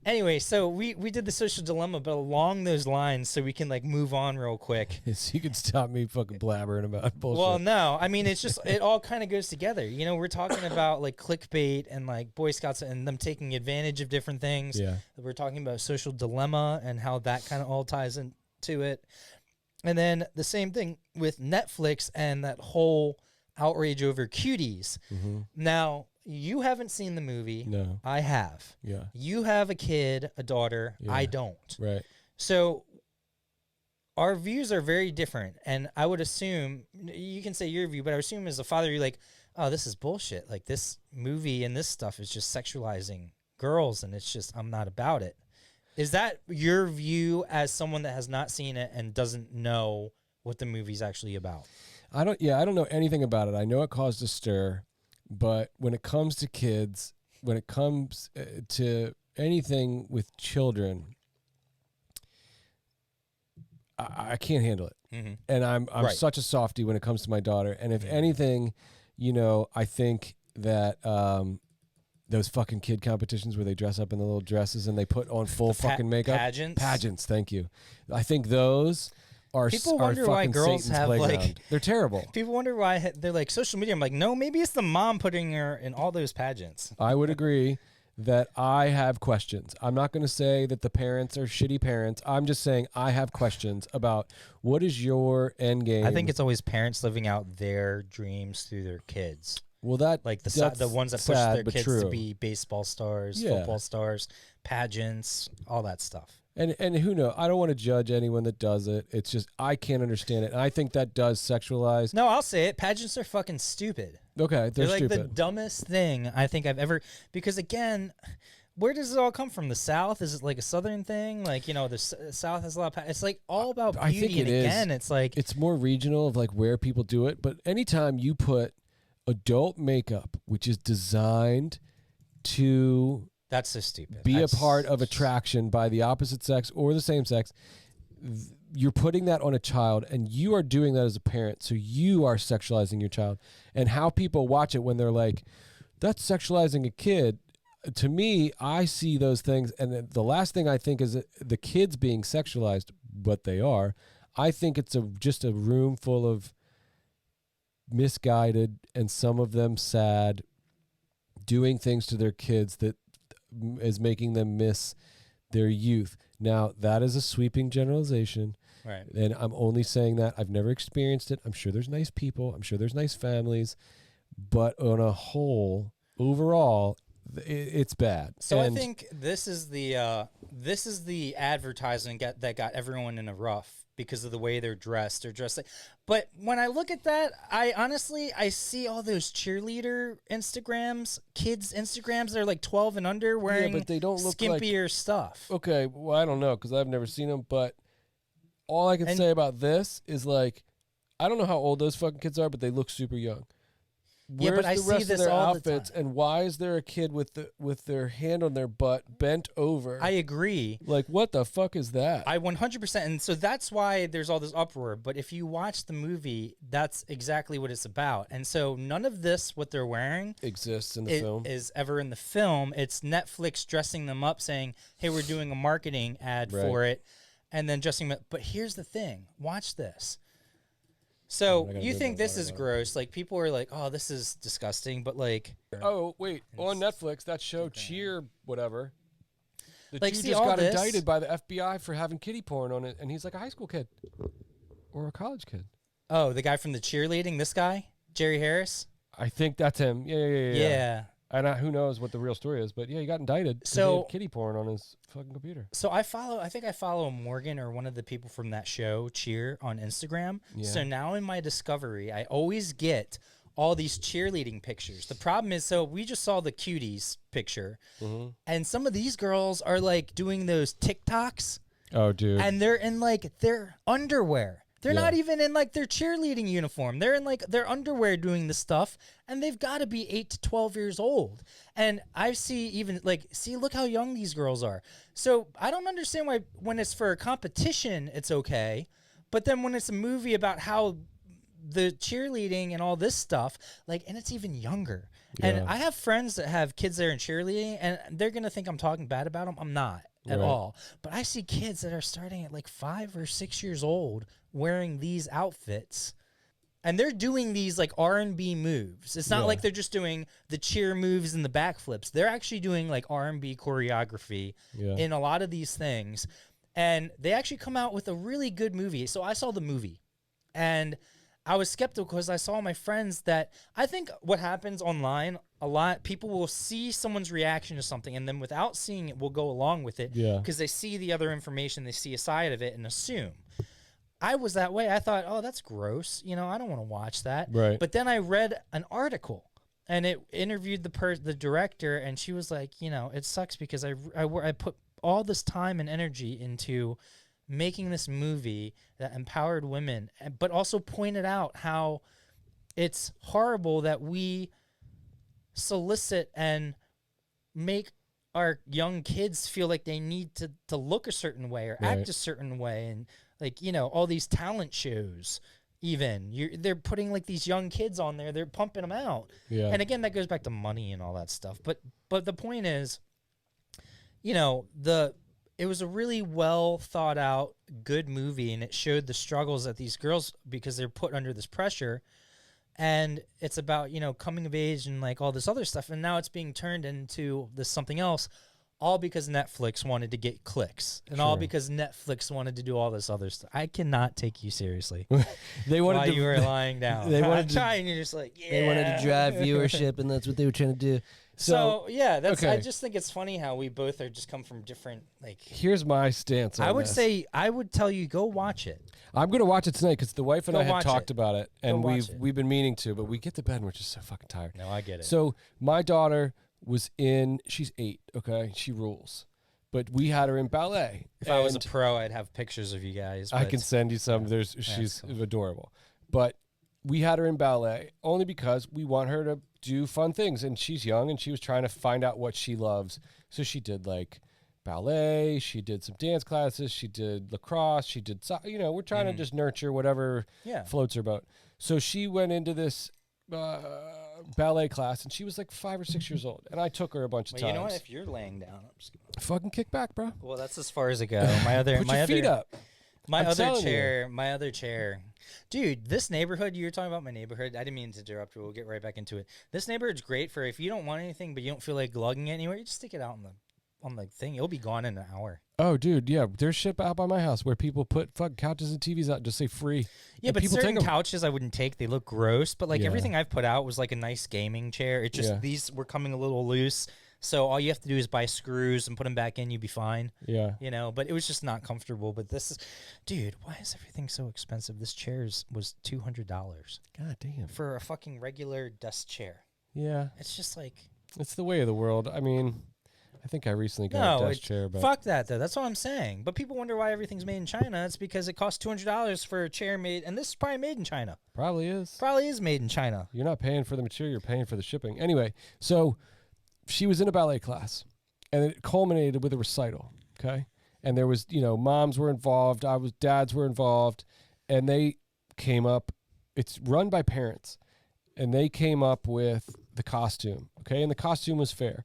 anyway, so we did the social dilemma, but along those lines, so we can like move on real quick. So you can stop me fucking blabbering about bullshit. Well, no, I mean it's just it all kind of goes together. We're talking about like clickbait and like Boy Scouts and them taking advantage of different things. Yeah. We're talking about social dilemma and how that kind of all ties into it. And then the same thing with Netflix and that whole outrage over Cuties. Mm-hmm. Now, you haven't seen the movie. No. I have. Yeah. You have a kid, a daughter. Yeah. I don't. Right. So our views are very different. And I would assume, you can say your view, but I would assume as a father, you're like, oh, this is bullshit. Like this movie and this stuff is just sexualizing girls. And it's just, I'm not about it. Is that your view as someone that has not seen it and doesn't know what the movie's actually about? I don't know anything about it. I know it caused a stir, but when it comes to kids, when it comes to anything with children, I can't handle it. Mm-hmm. And I'm Right. such a softie when it comes to my daughter. And if anything, I think that those fucking kid competitions where they dress up in the little dresses and they put on full fucking makeup. Pageants, thank you. I think those are People wonder fucking why girls Satan's have, like- playground. They're terrible. People wonder why they're like social media. I'm like, no, maybe it's the mom putting her in all those pageants. I would agree that I have questions. I'm not going to say that the parents are shitty parents. I'm just saying I have questions about what is your end game. I think it's always parents living out their dreams through their kids. well that Like the that's ones that push sad, their but kids true. to be baseball stars, Yeah. football stars, pageants, all that stuff. And who knows? I don't want to judge anyone that does it. It's just I can't understand it, and I think that does sexualize. No, I'll say it. Pageants are fucking stupid. Okay, they're like the stupid. dumbest thing I think I've ever. Because again, where does it all come from? The South? Is it like a Southern thing? Like the South has a lot of. It's like all about I beauty. think it and is. again, it's like It's more regional of like where people do it, but anytime you put adult makeup, which is designed to that's so stupid. be That's- a part of attraction by the opposite sex or the same sex, you're putting that on a child, and you are doing that as a parent. So you are sexualizing your child, and how people watch it when they're like, "That's sexualizing a kid." To me, I see those things, and the last thing I think is the kids being sexualized, but they are. I think it's just a room full of misguided and some of them sad, doing things to their kids that is making them miss their youth. Now, that is a sweeping generalization, Right. and I'm only saying that. I've never experienced it. I'm sure there's nice people. I'm sure there's nice families, but on a whole, overall, it's bad. So And I think this is the advertising that got everyone in a rough because of the way they're dressed. They're dressed like, but when I look at that, I see all those cheerleader Instagrams, kids Instagrams. They're like 12 and under wearing but they don't look like- skimpier stuff. okay, well, I don't know because I've never seen them, but all I can say about this is like, I don't know how old those fucking kids are, but they look super young. Yeah, Where's but I the see rest of this their all the outfits, time. and why is there a kid with their hand on their butt bent over? I agree. Like, what the fuck is that? I 100%, and so that's why there's all this uproar. But if you watch the movie, that's exactly what it's about. And so none of this, what they're wearing, Exists in the film. is ever in the film. It's Netflix dressing them up, saying, "Hey, we're doing a marketing ad for it," and then dressing them up. But here's the thing: watch this. So I gotta you move think my this water is bottle. gross? Like people are like, "Oh, this is disgusting," but like, Oh wait, on Netflix, that show Cheer, whatever. The Like, dude see, just all got this- indicted by the FBI for having kiddie porn on it, and he's like a high school kid or a college kid. oh, the guy from the cheerleading, this guy, Jerry Harris. I think that's him. Yeah. Yeah. And who knows what the real story is, but yeah, he got indicted. 'Cause he So- had kiddie porn on his fucking computer. So I think I follow Morgan or one of the people from that show, Cheer, on Instagram. Yeah. So now in my discovery, I always get all these cheerleading pictures. The problem is, so we just saw the Cuties picture, and some of these girls are like doing those TikToks, Oh, dude. and they're in like their underwear. They're Yeah. not even in like their cheerleading uniform. They're in like their underwear doing this stuff, and they've got to be 8 to 12 years old. And I see even like, look how young these girls are. So I don't understand why when it's for a competition, it's okay. But then when it's a movie about how the cheerleading and all this stuff, like, and it's even younger. Yeah. And I have friends that have kids there in cheerleading, and they're going to think I'm talking bad about them. I'm not at Right. all. But I see kids that are starting at like 5 or 6 years old wearing these outfits, and they're doing these like R&B moves. It's not Yeah. like they're just doing the cheer moves and the backflips. They're actually doing like R&B choreography Yeah. in a lot of these things, and they actually come out with a really good movie. So I saw the movie, and I was skeptical because I saw my friends that I think what happens online a lot, people will see someone's reaction to something, and then without seeing it, will go along with it Yeah. because they see the other information, they see a side of it and assume. I was that way. I thought, oh, that's gross. You know, I don't want to watch that. Right. But then I read an article, and it interviewed the director, and she was like, you know, it sucks because I put all this time and energy into making this movie that empowered women, but also pointed out how it's horrible that we solicit and make our young kids feel like they need to look a certain way or Right. act a certain way, and like, you know, all these talent shows, even they're putting like these young kids on there, they're pumping them out. Yeah. And again, that goes back to money and all that stuff. But the point is, you know, it was a really well thought out, good movie, and it showed the struggles that these girls, because they're put under this pressure, and it's about, you know, coming of age and like all this other stuff, and now it's being turned into this something else, all because Netflix wanted to get clicks, and all Sure. because Netflix wanted to do all this other stuff. I cannot take you seriously They wanted while to. you were lying down. they wanted I'm to- trying, you're just like, yeah. They wanted to drive viewership, and that's what they were trying to do. So yeah, that's. I okay. just think it's funny how we both are just come from different like. Here's my stance. On I would this. say I would tell you go watch it. I'm gonna watch it tonight because the wife and Go I had watch talked it. about it, and watch we've it. we've been meaning to, but we get to bed and we're just so fucking tired. No, I get it. So my daughter was in. She's 8. Okay, she rules. But we had her in ballet. if I was a and pro, I'd have pictures of you guys. I but- can send you some. yeah, She's cool. adorable. But we had her in ballet only because we want her to do fun things, and she's young and she was trying to find out what she loves. So she did like ballet, she did some dance classes, she did lacrosse, she did we're trying to just nurture whatever Yeah. floats her boat. So she went into this ballet class, and she was like 5 or 6 years old, and I took her a bunch of Well, times. you know what? If you're laying down, I'm just gonna, Fucking kick back, bro. well, that's as far as it goes. My other, Put my your other, feet up. my I'm other telling you. chair, my other chair. Dude, this neighborhood, you were talking about my neighborhood. I didn't mean to interrupt you. We'll get right back into it. This neighborhood's great for if you don't want anything, but you don't feel like lugging it anywhere. You just stick it out on the thing. It'll be gone in an hour. Oh, dude, yeah. There's shit out by my house where people put fucking couches and TVs out and just say free. Yeah, And but people certain take 'em. couches I wouldn't take. They look gross. But like Yeah. everything I've put out was like a nice gaming chair. It just Yeah. these were coming a little loose. So all you have to do is buy screws and put them back in. You'd be fine. Yeah. You know, but it was just not comfortable. But this is, dude, why is everything so expensive? This was $200 God damn. for a fucking regular desk chair. Yeah. It's just like, It's the way of the world. I mean, I think I recently got a desk chair, but fuck that though. That's what I'm saying. But people wonder why everything's made in China. It's because it costs $200 for a chair made, and this is probably made in China. probably is. Probably is made in China. You're not paying for the material, you're paying for the shipping. Anyway, so she was in a ballet class, and it culminated with a recital, okay? And there was, moms were involved, dads were involved, and they came up. It's run by parents, and they came up with the costume, okay? And the costume was fair.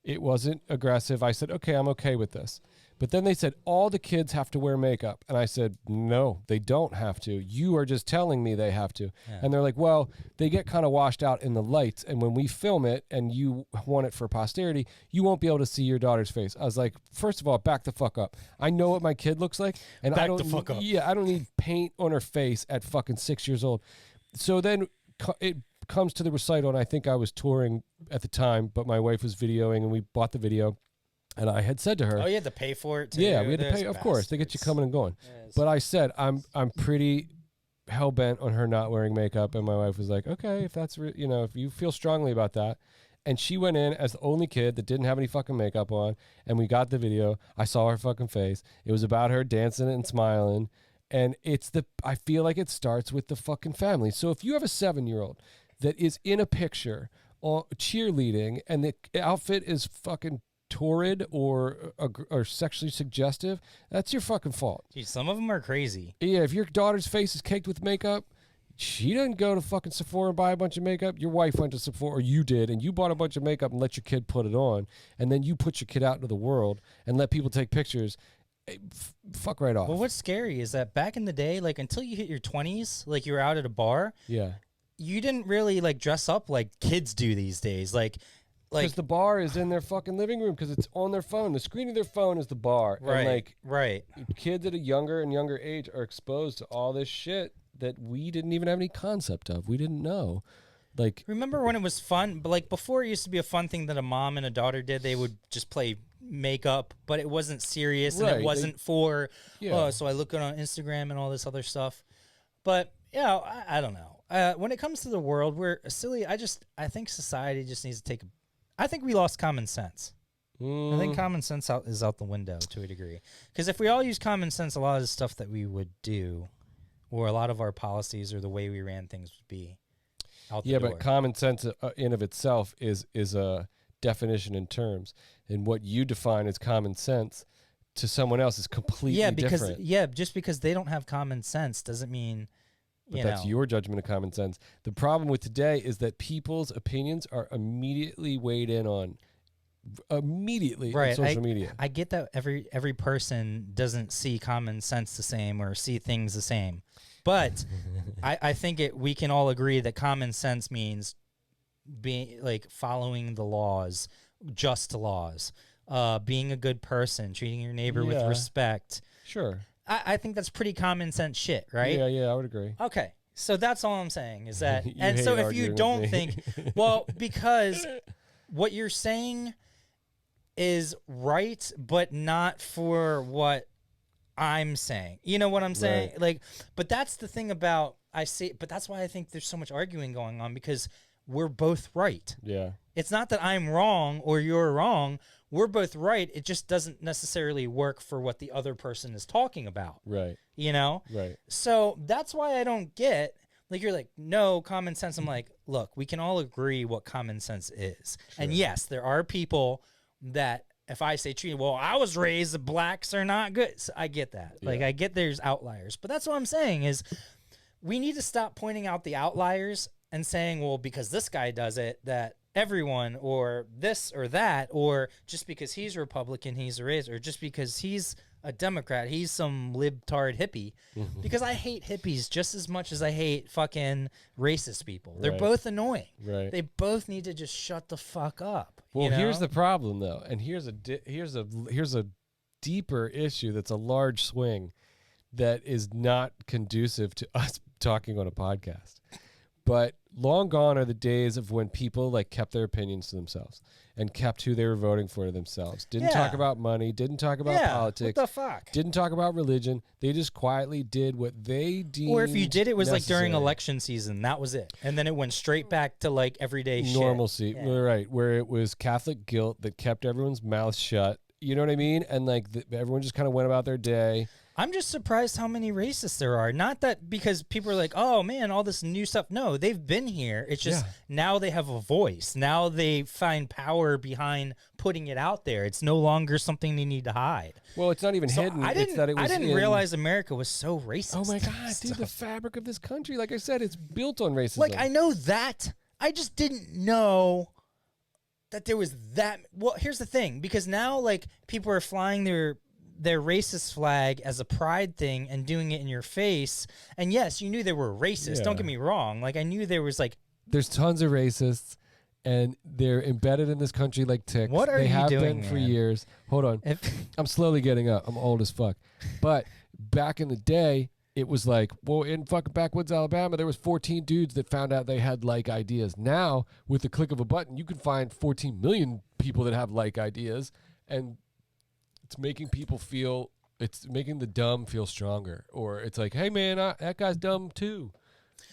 It wasn't aggressive. I said, okay, I'm okay with this. But then they said, all the kids have to wear makeup. And I said, no, they don't have to. You are just telling me they have to. Yeah. And they're like, well, they get kind of washed out in the lights. And when we film it and you want it for posterity, you won't be able to see your daughter's face. I was like, first of all, back the fuck up. I know what my kid looks like. And Back I don't the fuck up. Yeah, I don't need paint on her face at fucking 6 years old. So then it comes to the recital, and I think I was touring at the time, but my wife was videoing, and we bought the video. And I had said to her, Oh, you had to pay for it too? yeah, we had to Those pay. Of course, they get you bastards. coming and going. Yes. But I said, I'm pretty hell bent on her not wearing makeup, and my wife was like, okay, if that's if you feel strongly about that. And she went in as the only kid that didn't have any fucking makeup on, and we got the video. I saw her fucking face. It was about her dancing and smiling, and I feel like it starts with the fucking family. So if you have a 7-year-old that is in a picture cheerleading, and the outfit is fucking torrid or sexually suggestive, that's your fucking fault. Gee, some of them are crazy. Yeah, if your daughter's face is caked with makeup, she didn't go to fucking Sephora and buy a bunch of makeup. Your wife went to Sephora, or you did, and you bought a bunch of makeup and let your kid put it on, and then you put your kid out into the world and let people take pictures. Fuck right off. Well, what's scary is that back in the day, like until you hit your 20s, like you were out at a bar, Yeah. you didn't really like dress up like kids do these days. Like Because the bar is in their fucking living room because it's on their phone. The screen of their phone is the bar. right, And like right. kids at a younger and younger age are exposed to all this shit that we didn't even have any concept of. We didn't know. Like, Remember when it was fun? But like before, it used to be a fun thing that a mom and a daughter did. They would just play makeup, but it wasn't serious, and Right, it wasn't for Yeah. so I look good on Instagram and all this other stuff. But yeah, I don't know. When it comes to the world, we're silly. I think society just needs to take. I think we lost common sense. I think common sense is out the window to a degree. Because if we all use common sense, a lot of the stuff that we would do, or a lot of our policies or the way we ran things would be out the door. but common sense in of itself is a definition in terms, and what you define as common sense to someone else is completely different. Just because they don't have common sense doesn't mean But that's your judgment of common sense. The problem with today is that people's opinions are immediately weighed in on on social media. I get that every person doesn't see common sense the same or see things the same, but I think we can all agree that common sense means being like following the laws, just laws, being a good person, treating your neighbor with respect. Sure. I think that's pretty common sense shit, right? Yeah, I would agree. Okay. So that's all I'm saying is that, You and hate so if arguing you with don't me. think, well, because what you're saying is right, but not for what I'm saying. You know what I'm saying? Right. Like, but that's the thing about, but that's why I think there's so much arguing going on, because we're both right. Yeah. It's not that I'm wrong or you're wrong. We're both right. It just doesn't necessarily work for what the other person is talking about. Right. You know? Right. So that's why I don't get, like, you're like, no, common sense. I'm like, look, we can all agree what common sense is. And yes, there are people that if I say, well, I was raised that blacks are not good. So I get that. Like, I get there's outliers. But that's what I'm saying is we need to stop pointing out the outliers and saying, well, because this guy does it, that everyone, or this or that, or just because he's Republican, he's a racist, or just because he's a Democrat, he's some libtard hippie. Because I hate hippies just as much as I hate fucking racist people. They're Right. both annoying. Right. They both need to just shut the fuck up. Well, you know? here's the problem though, and here's a deeper issue that's a large swing that is not conducive to us talking on a podcast. But long gone are the days of when people like kept their opinions to themselves and kept who they were voting for to themselves. Didn't talk Yeah. about money, didn't talk about Yeah, politics, what the fuck? didn't talk about religion. They just quietly did what they deemed Or if you did, it was like during necessary. election season. That was it. And then it went straight back to like everyday shit. Normalcy. Yeah. Right, where it was Catholic guilt that kept everyone's mouth shut. You know what I mean? And like everyone just kind of went about their day. I'm just surprised how many racists there are. Not that because people are like, oh man, all this new stuff. No, they've been here. It's just now they have a voice. Now they find power behind putting it out there. It's no longer something they need to hide. Well, it's not even So hidden. I It's didn't, that it was I didn't in- realize America was so racist. Oh my God, dude, the fabric of this country, like I said, it's built on racism. Like, I know that. I just didn't know that there was that. Well, here's the thing. Because now, like, people are flying their racist flag as a pride thing and doing it in your face. And yes, you knew they were racist. Don't Yeah. get me wrong. Like, I knew there was, like, There's tons of racists, and they're embedded in this country like ticks. What are they you have doing, been for man? years. Hold on. I'm slowly getting up. I'm old as fuck. But back in the day, it was like, well, in fucking backwoods Alabama, there was 14 dudes that found out they had like ideas. Now, with the click of a button, you can find 14 million people that have like ideas, and it's making people feel, it's making the dumb feel stronger. Or it's like, hey man, that guy's dumb too.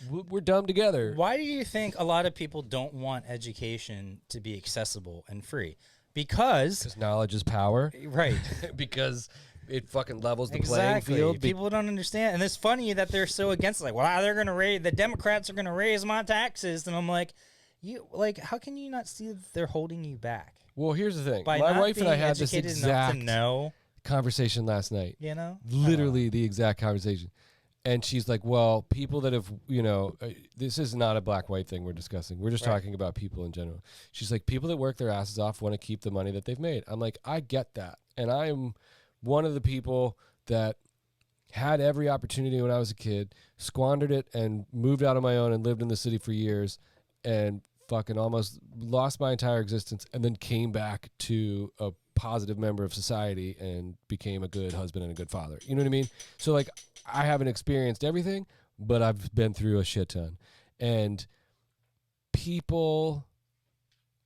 We're dumb together. why do you think a lot of people don't want education to be accessible and free? Because, Knowledge is power. right. Because it fucking levels the Exactly. playing field. People don't understand. And it's funny that they're so against it. Like, well, they're going to raise, the Democrats are going to raise my taxes. And I'm like, how can you not see that they're holding you back? Well, here's the thing. By My not wife and I being had this educated enough exact to know, conversation last night. you know? Literally the exact conversation. And she's like, well, people that have, this is not a black-white thing we're discussing. We're just talking about people in general. She's like, people that work their asses off want to keep the money that they've made. I'm like, I get that. And I am one of the people that had every opportunity when I was a kid, squandered it, and moved out on my own and lived in the city for years, and fucking almost lost my entire existence, and then came back to a positive member of society and became a good husband and a good father. You know what I mean? So like, I haven't experienced everything, but I've been through a shit ton. And people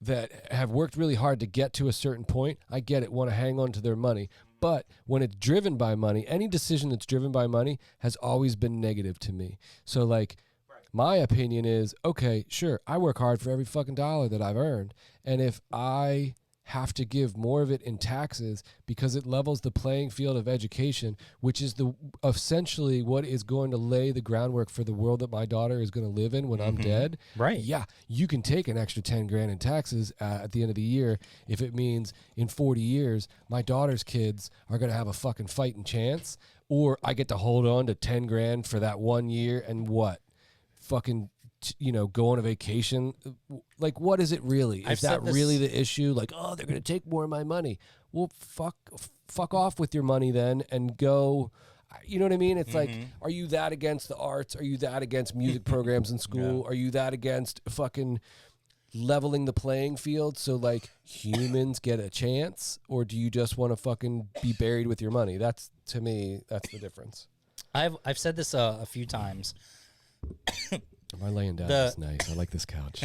that have worked really hard to get to a certain point, I get it, want to hang on to their money. But when it's driven by money, any decision that's driven by money has always been negative to me. So like, my opinion is, okay, sure, I work hard for every fucking dollar that I've earned. And if I have to give more of it in taxes because it levels the playing field of education, which is essentially what is going to lay the groundwork for the world that my daughter is going to live in when I'm dead. Right. Yeah, you can take an extra 10 grand in taxes at the end of the year if it means in 40 years my daughter's kids are going to have a fucking fighting chance, or I get to hold on to 10 grand for that 1 year and what? Fucking go on a vacation. Like, what is it really? Is that really the issue? Like, oh, they're going to take more of my money. Well, fuck off with your money then and go. You know what I mean? It's like, are you that against the arts? Are you that against music programs in school? Are you that against fucking leveling the playing field so like humans get a chance? Or do you just want to fucking be buried with your money? That's, to me, that's the difference. I've said this a few times. Am I laying down? It's nice. I like this couch.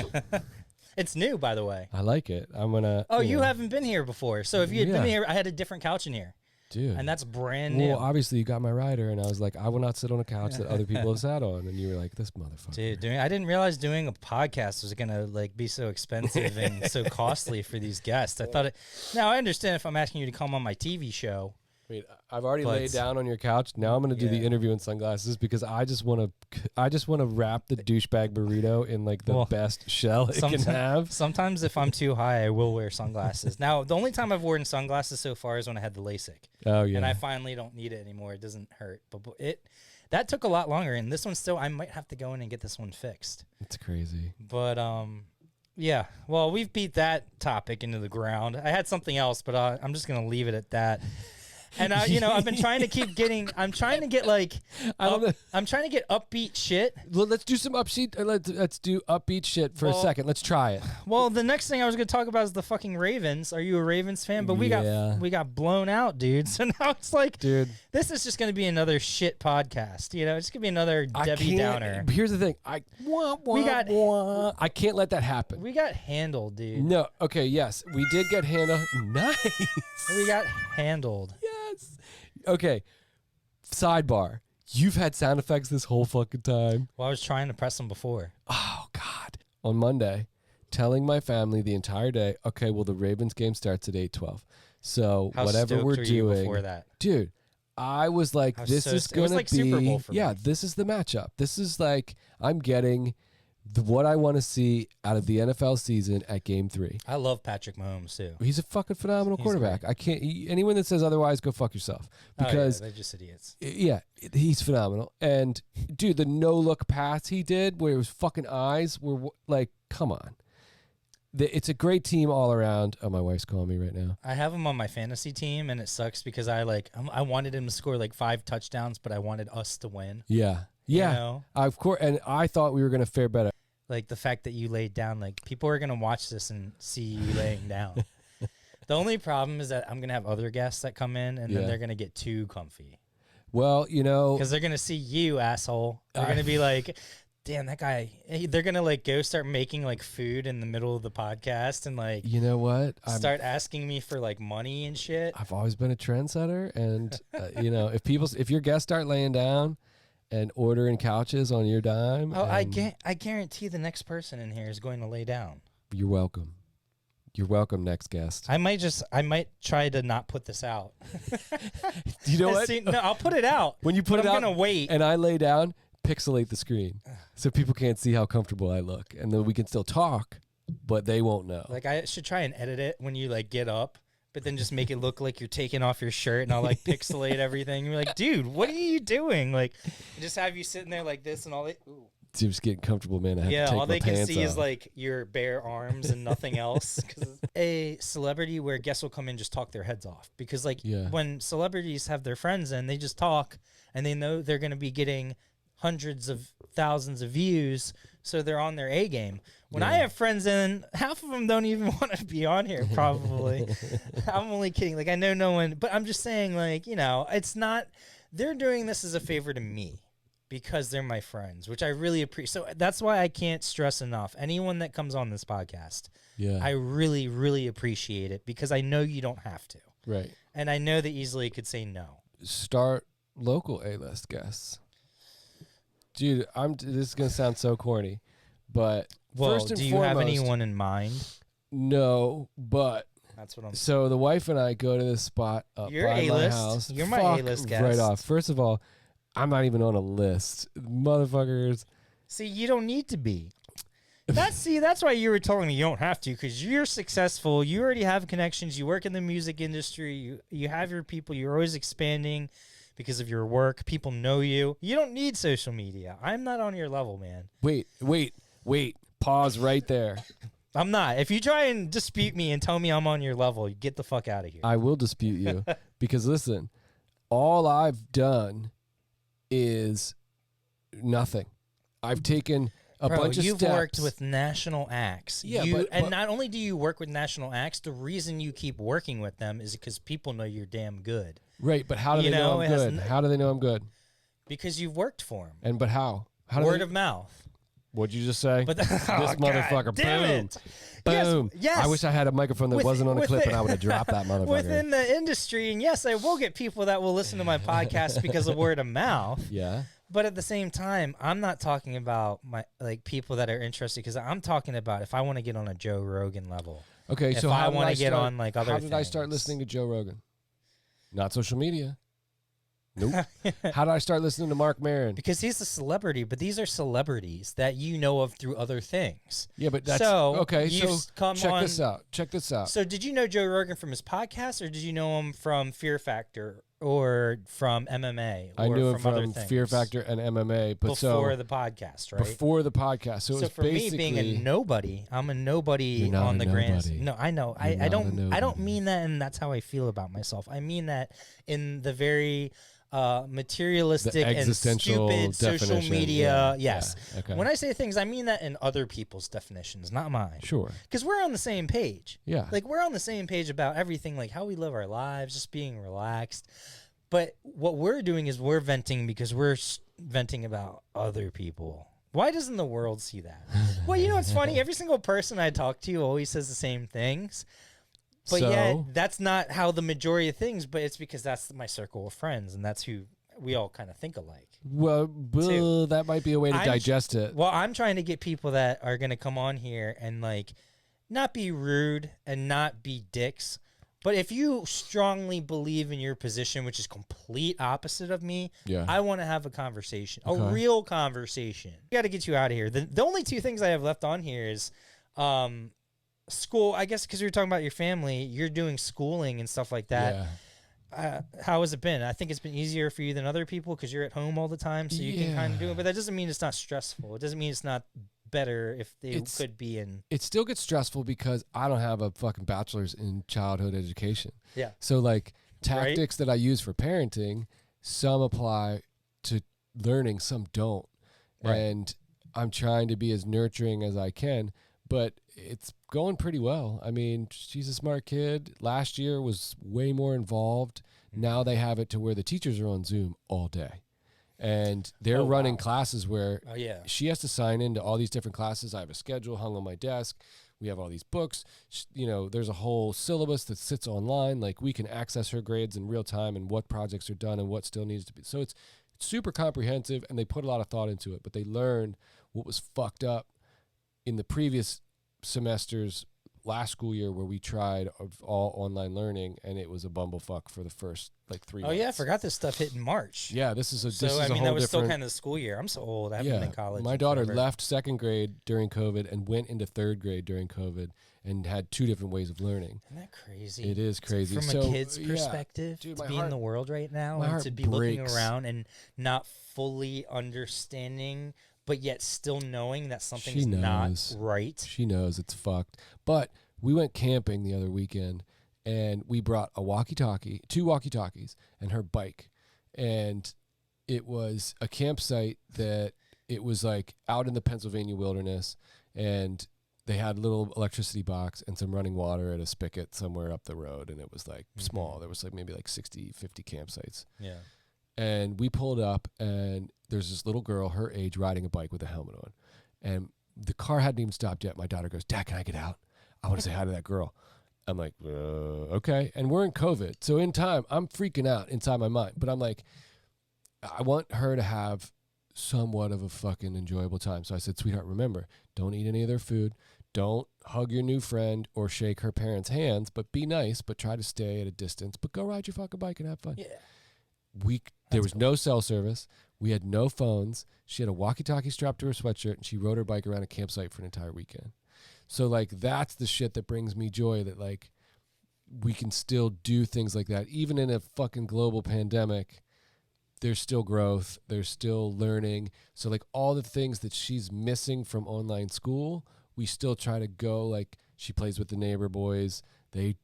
It's new, by the way. I like it. I'm gonna. Oh, you haven't been here before. So if you had Yeah. been here, I had a different couch in here. Dude. And that's brand new. Well, obviously you got my rider, and I was like, I will not sit on a couch that other people have sat on, and you were like, this motherfucker. Dude, I didn't realize doing a podcast was gonna like be so expensive and so costly for these guests. I thought it. Now I understand if I'm asking you to come on my TV show. I mean, I've already But- laid down on your couch. Now I'm gonna do the Yeah. interview in sunglasses because I just want to wrap the douchebag burrito in like the Well, best shell it can have. Sometimes if I'm too high, I will wear sunglasses. Now, the only time I've worn sunglasses so far is when I had the LASIK. Oh yeah. And I finally don't need it anymore. It doesn't hurt. But that took a lot longer. And this one still, I might have to go in and get this one fixed. It's crazy. But yeah. Well, we've beat that topic into the ground. I had something else, but I'm just gonna leave it at that. And I've been trying to keep getting. I'm trying to get like. I'm trying to get upbeat shit. Well, let's do some upbeat. Let's do upbeat shit for a second. Let's try it. Well, the next thing I was going to talk about is the fucking Ravens. Are you a Ravens fan? But we got blown out, dude. So now it's like, dude, this is just going to be another shit podcast. It's going to be another Debbie Downer. Here's the thing. I can't let that happen. We got handled, dude. No. Okay. Yes, we did get handled. Nice. We got handled. Yes. Okay. Sidebar. You've had sound effects this whole fucking time. Well, I was trying to press them before. Oh, God. On Monday, telling my family the entire day, okay, well, the Ravens game starts at 8:12. So How whatever stoked we're were you doing. before that? Dude, I was like, this is going to be. Super Bowl for me. This is the matchup. This is like, I'm getting what I want to see out of the NFL season at game 3. I love Patrick Mahomes, too. He's a fucking phenomenal quarterback. I can't. Anyone that says otherwise, go fuck yourself. Because they're just idiots. Yeah, he's phenomenal. And dude, the no look pass he did, where his fucking eyes were like, come on. It's a great team all around. Oh, my wife's calling me right now. I have him on my fantasy team, and it sucks because I wanted him to score like 5 touchdowns, but I wanted us to win. Yeah, of course. And I thought we were gonna fare better. Like the fact that you laid down, like people are gonna watch this and see you laying down. The only problem is that I'm gonna have other guests that come in, and then they're gonna get too comfy. Well, because they're gonna see you, asshole. They're gonna be like, "Damn, that guy." They're gonna like go start making like food in the middle of the podcast, and like, you know what? Start asking me for like money and shit. I've always been a trendsetter, and if your guests start laying down and ordering couches on your dime. Oh, I guarantee the next person in here is going to lay down. You're welcome. You're welcome, next guest. I might try to not put this out. You know what? No, I'll put it out. When you put it out, I'm gonna wait. And I lay down, pixelate the screen so people can't see how comfortable I look, and then we can still talk, but they won't know. Like I should try and edit it when you like get up. But then just make it look like you're taking off your shirt, and I'll like pixelate everything. You're like, dude, what are you doing? Like, just have you sitting there like this, and all they. Ooh. Just getting comfortable, man. I have to take all they my can pants see off. is like your bare arms and nothing else. A celebrity where guests will come in and just talk their heads off because when celebrities have their friends in, they just talk and they know they're going to be getting hundreds of thousands of views, so they're on their A game. When I have friends in, half of them don't even want to be on here, probably. I'm only kidding. Like, I know no one, but I'm just saying, like, it's not, they're doing this as a favor to me because they're my friends, which I really appreciate. So that's why I can't stress enough. Anyone that comes on this podcast, I really, really appreciate it because I know you don't have to. Right. And I know they easily could say no. Start local A-list guests. Dude, this is going to sound so corny, but first and do you foremost, have anyone in mind? No, but that's what I'm saying. So the wife and I go to this spot up You're by A-list. my house. You're my A-list guest. Right off. First of all, I'm not even on a list. Motherfuckers. See, you don't need to be. That's why you were telling me you don't have to, because you're successful. You already have connections. You work in the music industry. You have your people. You're always expanding because of your work. People know you. You don't need social media. I'm not on your level, man. Wait. Pause right there. I'm not. If you try and dispute me and tell me I'm on your level, you get the fuck out of here. I will dispute you because listen, all I've done is nothing. I've taken a bunch of you've steps. worked with national acts. Yeah, but not only do you work with national acts, the reason you keep working with them is because people know you're damn good. Right, but how do they know I'm good? How do they know I'm good? Because you've worked for them. And but how? Word of mouth. What'd you just say? But this motherfucker, boom. Boom. Yes. I wish I had a microphone that wasn't on a clip and I would have dropped that motherfucker. Within the industry, and yes, I will get people that will listen to my podcast because of word of mouth. Yeah. But at the same time, I'm not talking about my people that are interested, because I'm talking about if I want to get on a Joe Rogan level. Okay, so I want to get on like other things. How did I start listening to Joe Rogan? Not social media. Nope. How did I start listening to Mark Maron? Because he's a celebrity, but these are celebrities that you know of through other things. Yeah, but that's okay. So check this out. Check this out. So did you know Joe Rogan from his podcast, or did you know him from Fear Factor or from MMA? Or I knew him from other from things? Fear Factor and MMA, but before the podcast, right? before the podcast. So, it So was for me basically being a nobody, I'm a nobody You're not on a the grand. nobody. No, I know. You're I not a don't. I don't nobody. mean that, and that's how I feel about myself. I mean that in the very materialistic The and existential stupid social definition, media. yeah, Yes. yeah, okay. When I say things, I mean that in other people's definitions, not mine. Sure. Because we're on the same page. Yeah. Like we're on the same page about everything, like how we live our lives, just being relaxed. But what we're doing is we're venting because we're venting about other people. Why doesn't the world see that? Well, you know what's funny? Every single person I talk to always says the same things. But So- yet, that's not how the majority of things, but it's because that's my circle of friends, and that's who we all kind of think alike. Well, too. that might be a way to I'm digest it. Well, I'm trying to get people that are going to come on here and, like, not be rude and not be dicks. But if you strongly believe in your position, which is complete opposite of me, Yeah. I want to have a conversation, a Okay. real conversation. We got to get you out of here. The only two things I have left on here is school, I guess, because you were talking about your family. You're doing schooling and stuff like that. Yeah. How has it been? I think it's been easier for you than other people because you're at home all the time, so you can kind of do Yeah. it. But that doesn't mean it's not stressful. It doesn't mean it's not better if they could be in. It still gets stressful because I don't have a fucking bachelor's in childhood education. Yeah. So like Right. tactics that I use for parenting, some apply to learning, some don't. Right. And I'm trying to be as nurturing as I can, but it's going pretty well. I mean, she's a smart kid. Last year was way more involved. Now they have it to where the teachers are on Zoom all day. And they're Oh, running wow. classes where Oh, yeah. she has to sign into all these different classes. I have a schedule hung on my desk. We have all these books. You know, there's a whole syllabus that sits online. Like we can access her grades in real time and what projects are done and what still needs to be. So it's super comprehensive and they put a lot of thought into it, but they learned what was fucked up in the previous semesters last school year where we tried of all online learning and it was a bumblefuck for the first like 3 Oh, months. yeah. I forgot this stuff hit in March. Yeah, this is a So, this is I a mean, whole that was still different- kind of the school year. I'm so old. I haven't been in college. My in daughter forever. left second grade during COVID and went into third grade during COVID and had 2 different ways of learning. Isn't that crazy? It is crazy. From So, a kid's yeah, perspective, dude, to my be in heart- the world right now my and heart to be looking breaks. around and not fully understanding, but yet still knowing that something's knows. not right. She knows it's fucked. But we went camping the other weekend and we brought a walkie-talkie, 2 walkie-talkies, and her bike. And it was a campsite that it was like out in the Pennsylvania wilderness and they had a little electricity box and some running water at a spigot somewhere up the road. And it was like small. There was like maybe like 60, 50 campsites. Yeah. And we pulled up and there's this little girl her age riding a bike with a helmet on. And the car hadn't even stopped yet. My daughter goes, "Dad, can I get out? I want to say hi to that girl." I'm like, okay. And we're in COVID. So in time, I'm freaking out inside my mind. But I'm like, I want her to have somewhat of a fucking enjoyable time. So I said, "Sweetheart, remember, don't eat any of their food. Don't hug your new friend or shake her parents' hands, but be nice, but try to stay at a distance. But go ride your fucking bike and have fun." Yeah. There was no cell service. We had no phones. She had a walkie-talkie strapped to her sweatshirt, and she rode her bike around a campsite for an entire weekend. So, like, that's the shit that brings me joy, that, like, we can still do things like that. Even in a fucking global pandemic, there's still growth. There's still learning. So, like, all the things that she's missing from online school, we still try to go. Like, she plays with the neighbor boys. They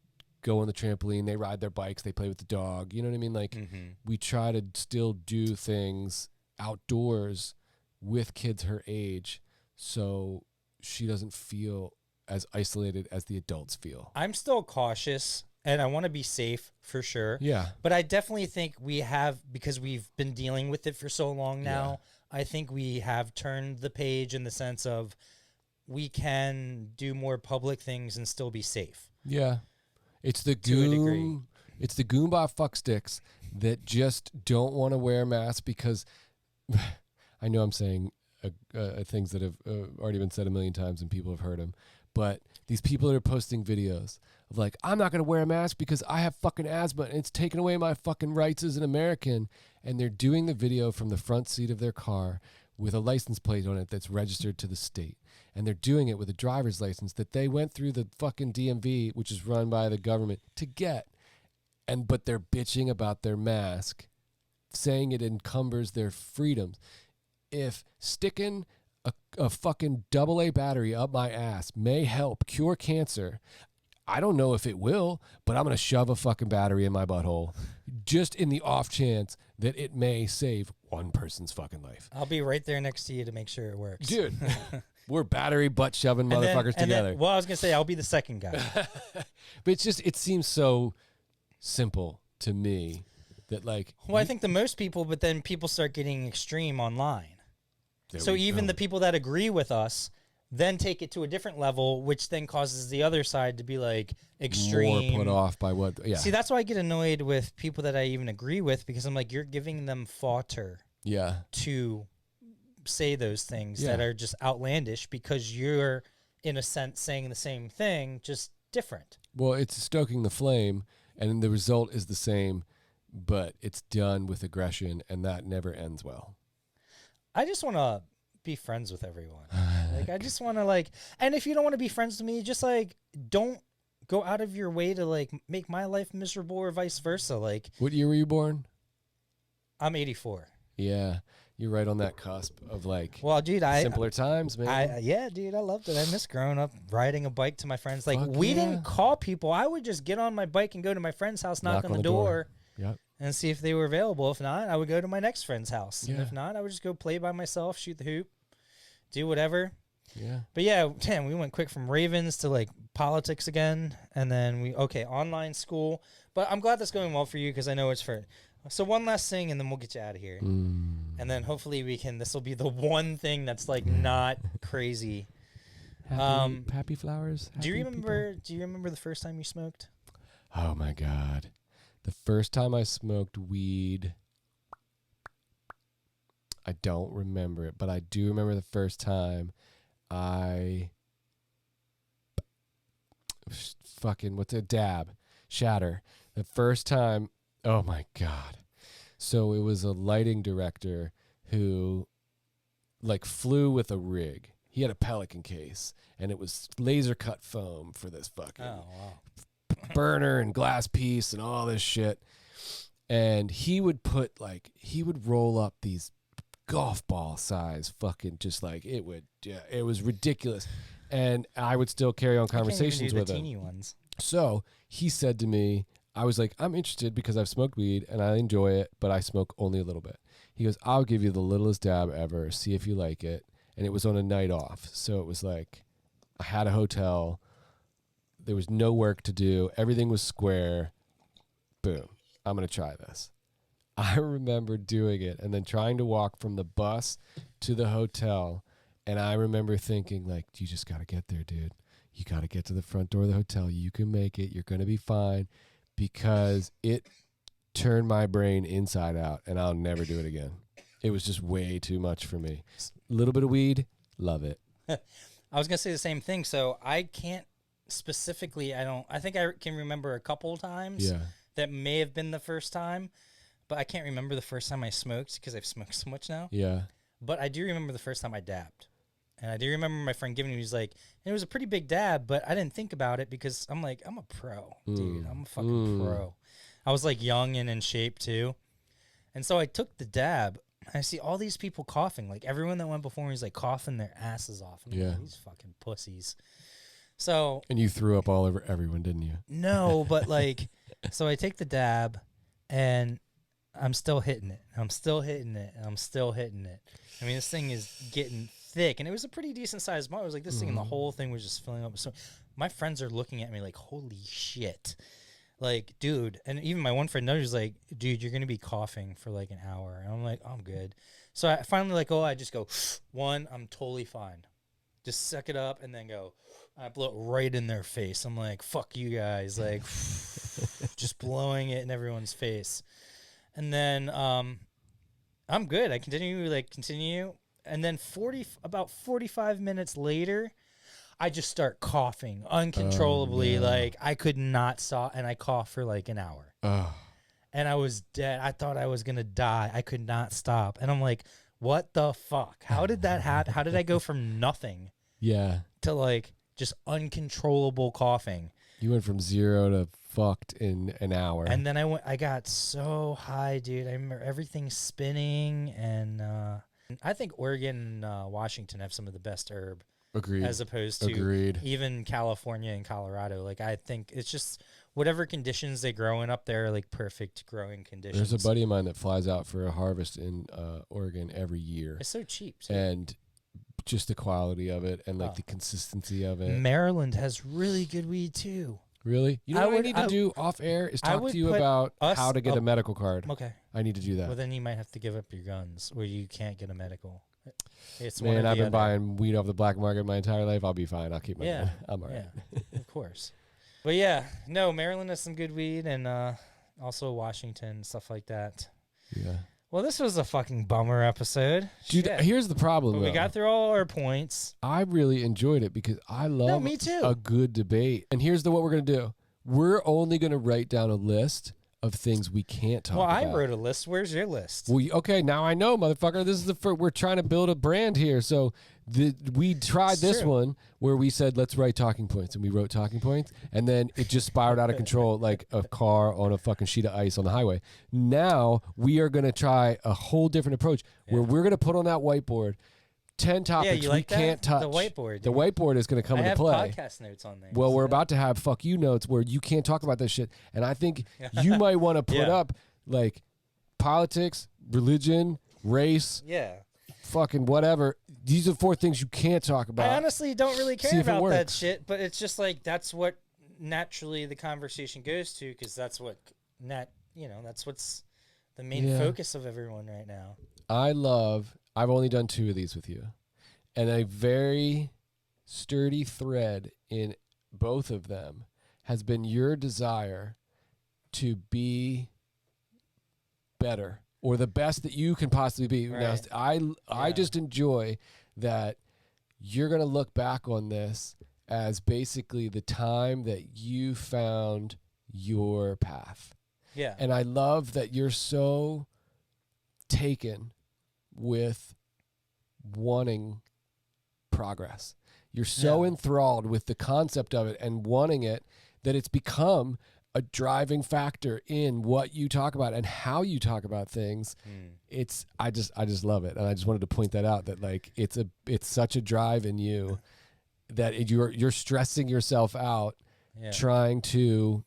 go on the trampoline. They ride their bikes. They play with the dog. You know what I mean? Like, we try to still do things outdoors with kids her age so she doesn't feel as isolated as the adults feel. I'm still cautious and I want to be safe for sure. Yeah. But I definitely think we have, because we've been dealing with it for so long now, I think we have turned the page in the sense of we can do more public things and still be safe. Yeah. It's the To a degree. goon. It's the Goombah fucksticks that just don't want to wear masks because I know I'm saying things that have already been said a million times and people have heard them. But these people that are posting videos of like, "I'm not going to wear a mask because I have fucking asthma and it's taken away my fucking rights as an American." And they're doing the video from the front seat of their car with a license plate on it that's registered to the state. And they're doing it with a driver's license that they went through the fucking DMV, which is run by the government, to get. but they're bitching about their mask, saying it encumbers their freedoms. If sticking a fucking AA battery up my ass may help cure cancer, I don't know if it will, but I'm going to shove a fucking battery in my butthole just in the off chance that it may save one person's fucking life. I'll be right there next to you to make sure it works. Dude, we're battery butt shoving motherfuckers together. Well, I was going to say, I'll be the second guy. But it's just, it seems so simple to me that like. Well, I think the most people, but then people start getting extreme online. There So we even go. the people that agree with us then take it to a different level, which then causes the other side to be like extreme. More put off by what, yeah. See, that's why I get annoyed with people that I even agree with, because I'm like, you're giving them fodder Yeah. to say those things Yeah. that are just outlandish because you're, in a sense, saying the same thing, just different. Well, it's stoking the flame, and the result is the same, but it's done with aggression, and that never ends well. I just want to be friends with everyone. Like, I just want to, like, and if you don't want to be friends with me, just like, don't go out of your way to like make my life miserable or vice versa. Like, What year were you born? I'm 84. Yeah, you're right on that cusp of like Well, dude, simpler times, man. yeah, dude, I loved it. I miss growing up riding a bike to my friends. Like, Fuck we yeah. didn't call people. I would just get on my bike and go to my friend's house, knock on the door, Yep. and see if they were available. If not, I would go to my next friend's house. And Yeah. if not, I would just go play by myself, shoot the hoop, do whatever. Yeah. But yeah, damn, we went quick from Ravens to like politics again, and then online school. But I'm glad that's going well for you because I know it's for. So one last thing, and then we'll get you out of here, and then hopefully we can. This will be the one thing that's like not crazy. Happy flowers. Do you happy remember? Do you remember the first time you smoked? people. Oh my god, the first time I smoked weed. I don't remember it, but I do remember the first time I fucking what's a dab shatter. The first time, oh my god. So it was a lighting director who like flew with a rig. He had a Pelican case and it was laser cut foam for this fucking Oh wow! burner and glass piece and all this shit. And he would roll up these golf ball size fucking just like it was ridiculous. And I would still carry on conversations with the him. teeny ones. So he said to me, I was like, I'm interested because I've smoked weed and I enjoy it, but I smoke only a little bit. He goes, I'll give you the littlest dab ever, see if you like it. And it was on a night off. So it was like, I had a hotel. There was no work to do. Everything was square. Boom. I'm going to try this. I remember doing it and then trying to walk from the bus to the hotel. And I remember thinking, like, you just got to get there, dude. You got to get to the front door of the hotel. You can make it. You're going to be fine. Because it turned my brain inside out, and I'll never do it again. It was just way too much for me. A little bit of weed, love it. I was gonna say the same thing. So I can't specifically. I think I can remember a couple times Yeah. that may have been the first time, but I can't remember the first time I smoked because I've smoked so much now. Yeah. But I do remember the first time I dabbed. And I do remember my friend giving me, he was like, and it was a pretty big dab, but I didn't think about it because I'm like, I'm a pro, dude. I'm a fucking pro. I was like young and in shape too. And so I took the dab. I see all these people coughing. Like everyone that went before me was like coughing their asses off. I'm Yeah. like, these fucking pussies. So And you threw up all over everyone, didn't you? no, but like, so I take the dab and I'm still hitting it. I'm still hitting it. I'm still hitting it. I mean, this thing is getting thick, and it was a pretty decent sized bottle. It was like this thing, and the whole thing was just filling up. So my friends are looking at me like, holy shit. Like, dude, and even my one friend knows, he's like, dude, you're going to be coughing for like an hour. And I'm like, I'm good. So I finally I just go, one, I'm totally fine. Just suck it up and then go. I blow it right in their face. I'm like, fuck you guys. Like, just blowing it in everyone's face. And then I'm good. I continue. And then about 45 minutes later, I just start coughing uncontrollably. no. Like I could not stop, and I coughed for like an hour. Oh. And I was dead. I thought I was going to die. I could not stop. And I'm like, what the fuck? How did that happen? How did I go from nothing Yeah. to like just uncontrollable coughing? You went from 0 to fucked in an hour. And then I got so high, dude. I remember everything spinning, and I think Oregon and Washington have some of the best herb. Agreed. As opposed to even California and Colorado. Like, I think it's just whatever conditions they grow in up there, like perfect growing conditions. There's a buddy of mine that flies out for a harvest in Oregon every year. It's so cheap, too. And just the quality of it and like the consistency of it. Maryland has really good weed too. Really? You know what I need to do off air is talk to you about how to get a medical card. Okay. I need to do that. Well, then you might have to give up your guns, or you can't get a medical. It's Man, I've been buying weed off the black market my entire life. I'll be fine. I'll keep my gun. I'm all right. Yeah, of course. But yeah, no, Maryland has some good weed, and also Washington, stuff like that. Yeah. Well, this was a fucking bummer episode. Dude, Shit. Here's the problem, But we got through all our points. I really enjoyed it because I love me too. a good debate. And here's what we're going to do. We're only going to write down a list of things we can't talk about. Well, I wrote a list. Where's your list? Well, okay, now I know, motherfucker. This is the first. We're trying to build a brand here. So we tried this one where we said, let's write talking points. And we wrote talking points. And then it just spiraled out of control like a car on a fucking sheet of ice on the highway. Now we are going to try a whole different approach where we're going to put on that whiteboard 10 topics you like we can't touch. The whiteboard. The whiteboard is going to come into play. I have podcast notes on there. Well, we're about to have fuck you notes where you can't talk about this shit. And I think you might want to put up like politics, religion, race, fucking whatever. These are 4 things you can't talk about. I honestly don't really care about that works. shit, but it's just like that's what naturally the conversation goes to, because that's what that's what's the main focus of everyone right now. I've only done 2 of these with you, and a very sturdy thread in both of them has been your desire to be better or the best that you can possibly be. Right. Now, I just enjoy that you're going to look back on this as basically the time that you found your path. Yeah. And I love that you're so taken with wanting progress. You're so enthralled with the concept of it and wanting it that it's become a driving factor in what you talk about and how you talk about things. I just love it. And I just wanted to point that out, that like it's such a drive in you that you're stressing yourself out trying to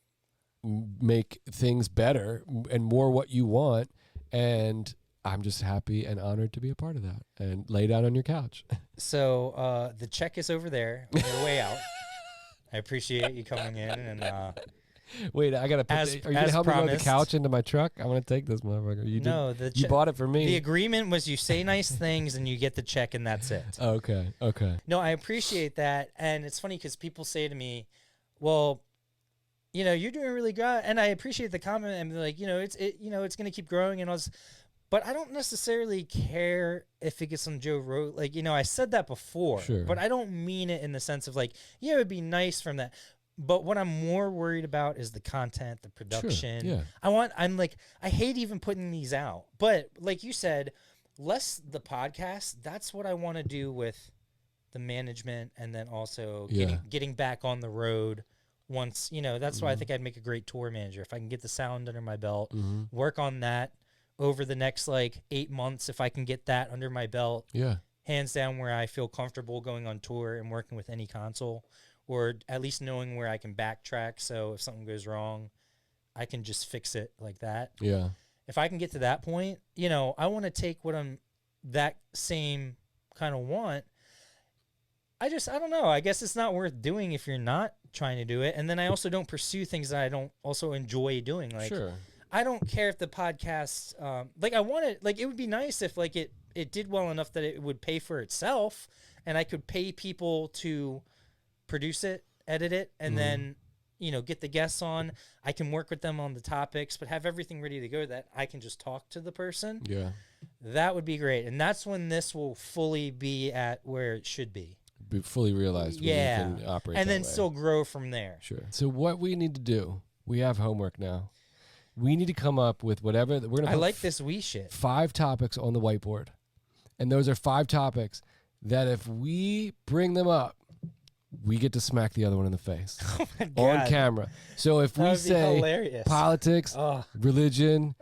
make things better and more what you want. And I'm just happy and honored to be a part of that, and lay down on your couch. So the check is over there on your way out. I appreciate you coming in. And wait, I gotta. Are you gonna help me load the couch into my truck? I want to take this motherfucker. You bought it for me. The agreement was you say nice things and you get the check, and that's it. Okay. No, I appreciate that, and it's funny because people say to me, "Well, you're doing really good," and I appreciate the comment. And like, it's gonna keep growing, and I was. But I don't necessarily care if it gets on Joe Rogan. Like, I said that before, but I don't mean it in the sense of like, it would be nice from that. But what I'm more worried about is the content, the production. Sure, yeah. I hate even putting these out. But like you said, less the podcast. That's what I want to do with the management, and then also getting back on the road once, that's why I think I'd make a great tour manager. If I can get the sound under my belt, work on that over the next 8 months, if I can get that under my belt, hands down, where I feel comfortable going on tour and working with any console, or at least knowing where I can backtrack. So if something goes wrong, I can just fix it like that. Yeah. If I can get to that point, I want to take what I'm that same kind of want. I don't know. I guess it's not worth doing if you're not trying to do it. And then I also don't pursue things that I don't also enjoy doing. Sure. I don't care if the podcast, I want it, it would be nice if it did well enough that it would pay for itself, and I could pay people to produce it, edit it, and then, get the guests on. I can work with them on the topics, but have everything ready to go that I can just talk to the person. Yeah. That would be great. And that's when this will fully be at where it should be. Be fully realized. Yeah. You can operate and then way. still grow from there. Sure. So what we need to do, we have homework now. We need to come up with whatever. We're gonna. I like this wee shit. 5 topics on the whiteboard, and those are 5 topics that if we bring them up, we get to smack the other one in the face Oh my on God. camera. So if That we would be say hilarious. politics, Oh. religion,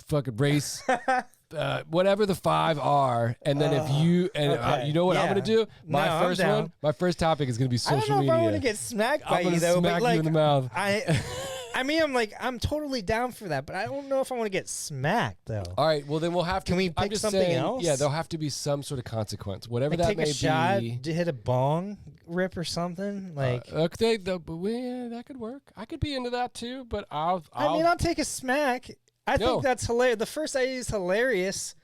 fucking race, whatever the 5 are, and then if you okay. you know what I'm Yeah. gonna do? No, I'm down. My first topic is gonna be I social don't know media. if I want to get smacked by I'm gonna you though, smack but like you in the mouth. I mean, I'm totally down for that, but I don't know if I want to get smacked though. All right, well then we'll have to. Can we I'm pick just something saying, else? Yeah, there'll have to be some sort of consequence, whatever Like that take may a shot, be. hit a bong rip or something. Like, Okay, that could work. I could be into that too, but I'll I'll take a smack. I No. think that's hilarious. The first idea is hilarious.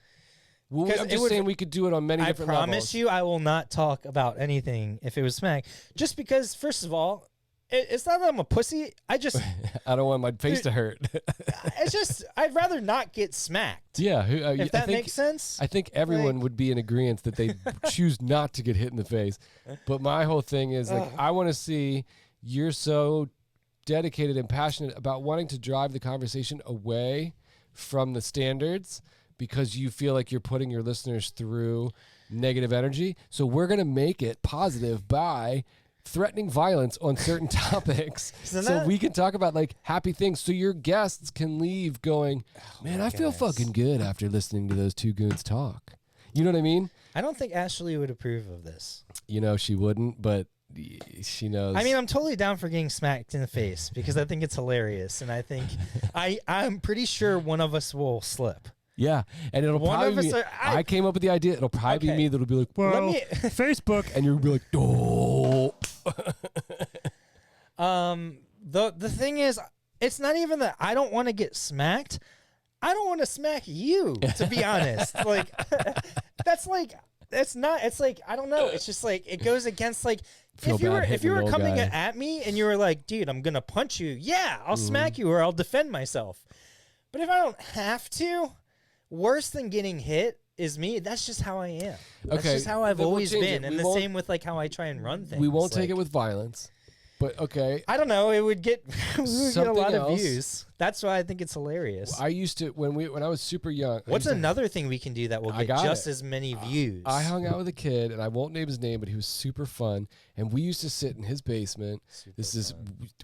well, 'cause I'm it just would- saying we could do it on many I different promise levels. you, I will not talk about anything if it was smack. Just because, first of all, it's not that I'm a pussy. I just, I don't want my face to hurt. it's just, I'd rather not get smacked. Yeah, If that I think, makes sense. I think everyone Like- would be in agreement that they choose not to get hit in the face. But my whole thing is like, I want to see you're so dedicated and passionate about wanting to drive the conversation away from the standards because you feel like you're putting your listeners through negative energy. So we're going to make it positive by threatening violence on certain topics So so that- we can talk about like happy things so your guests can leave going, man, I feel goodness. fucking good after listening to those 2 goons talk. You know what I mean? I don't think Ashley would approve of this. You know, she wouldn't, but she knows. I mean, I'm totally down for getting smacked in the face because I think it's hilarious, and I think I'm pretty sure one of us will slip. yeah, and it'll One of probably us be, are- I came up with the idea. It'll probably Okay. be me that'll be like, well, me- Facebook, and you'll be like, oh. The thing is, it's not even that I don't want to get smacked. I don't want to smack you, to be honest. Like, that's like, it's not. It's like I don't know. It's just like it goes against like Feel if you bad were hitting an old coming guy. at me and you were like, dude, I'm gonna punch you. Yeah, I'll smack you or I'll defend myself. But if I don't have to, worse than getting hit is me. That's just how I am. That's Okay, just how I've then we'll always change it. been, and We the won't- same with like how I try and run things. We won't take Like, it with violence, but okay. I don't know. It would get we would get a Something lot of else. views. That's why I think it's hilarious. I used to when I was super young. I What's used to- another thing we can do that will I get got just it. as many views? I hung out with a kid, and I won't name his name, but he was super fun. And we used to sit in his basement.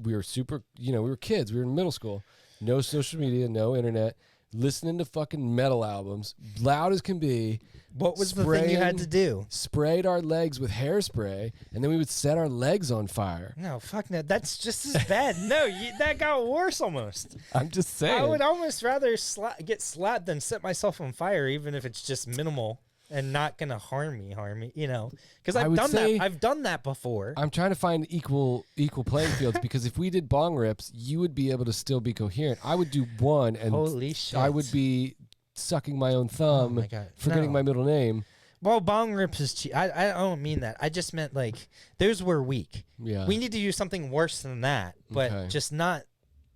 We were super, we were kids. We were in middle school. No social media, no internet. Listening to fucking metal albums, loud as can be. What was the thing you had to do? Sprayed our legs with hairspray, and then we would set our legs on fire. No, fuck no. That's just as bad. No, that got worse almost. I'm just saying. I would almost rather get slapped than set myself on fire, even if it's just minimal and not gonna harm me. Because I I've would done say- that. I've done that before. I'm trying to find equal playing fields because if we did bong rips, you would be able to still be coherent. I would do one, and Holy shit! I would be sucking my own thumb, Oh my God. forgetting No. my middle name. Well, bong rips is cheap. I don't mean that. I just meant like those were weak. Yeah, We need to do something worse than that, but Okay. just not.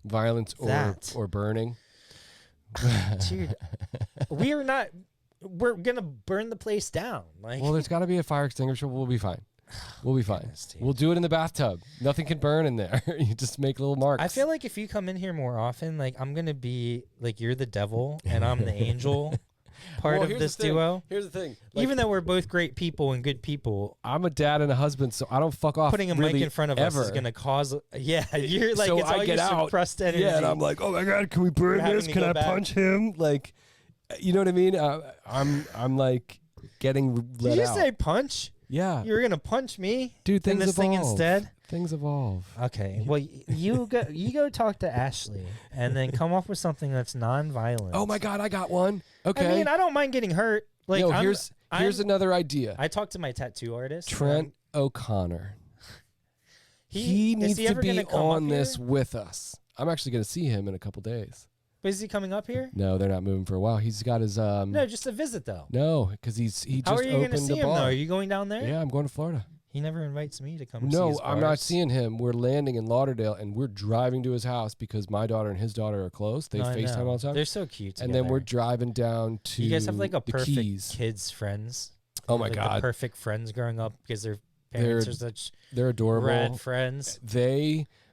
violence that. or burning. Dude, we are not. We're gonna burn the place down. Like, Well, there's got to be a fire extinguisher. We'll be fine. We'll be fine. Goodness, dude. We'll do it in the bathtub. Nothing can burn in there. You just make little marks. I feel like if you come in here more often, like I'm gonna be like you're the devil and I'm the angel part Well, of here's this the thing. duo. Here's the thing. Like, Even though we're both great people and good people, I'm a dad and a husband, so I don't fuck off. putting a really mic in front of us ever. is gonna cause. Yeah, you're like So it's I all get your out. suppressed energy. Yeah, and I'm like, oh my god, can we burn You're having this? to Can go I back. punch him? Like, you know what I mean? I'm like getting Did let you out. say punch? Yeah, You were gonna punch me, dude. in Things this thing evolve. instead. Things evolve. Okay, well you go talk to Ashley and then come up with something that's non-violent. Oh my god, I got one. Okay. I mean, I don't mind getting hurt. Like, no, I'm- here's another idea. I talked to my tattoo artist. Trent O'Connor. He He is needs he to ever be gonna come on up this here? with us. I'm actually going to see him in a couple days. But is he coming up here? No, they're not moving for a while. He's got his No, just a visit though. No, because he How just are you going to opened see a him though? bar. Are you going down there? Yeah, I'm going to Florida. He never invites me to come. see No, his I'm not bars. seeing him. We're landing in Lauderdale, and we're driving to his house because my daughter and his daughter are close. They No, I FaceTime know. all the time. They're so cute. And then we're together. driving down to You guys have like a the perfect Keys. kids friends. Oh my Like god, the perfect friends growing up because their parents They're are such they're adorable. rad friends.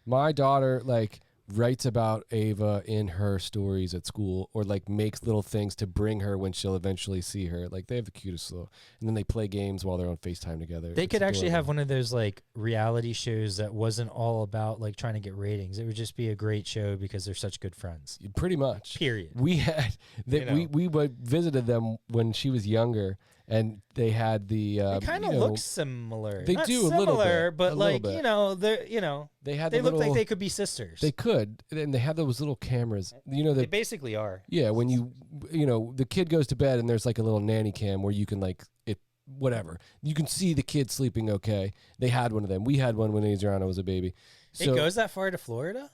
My daughter, like, writes about Ava in her stories at school, or like makes little things to bring her when she'll eventually see her. Like they have the cutest little, and then they play games while they're on FaceTime together. They It's could actually have adorable. one of those like reality shows that wasn't all about like trying to get ratings. It would just be a great show because they're such good friends. Pretty much. Period. We had that. You know. We visited them when she was younger, and they had the. It kind of looks similar. they Not do a little similar, bit, but a little like bit. They had they the look like little- they could be sisters. They could, and they had those little cameras. They The basically are. yeah, when the kid goes to bed and there's like a little nanny cam where you can like whatever, you can see the kid sleeping okay. They had one of them. We had one when Adriana was a baby. So It goes that far to Florida?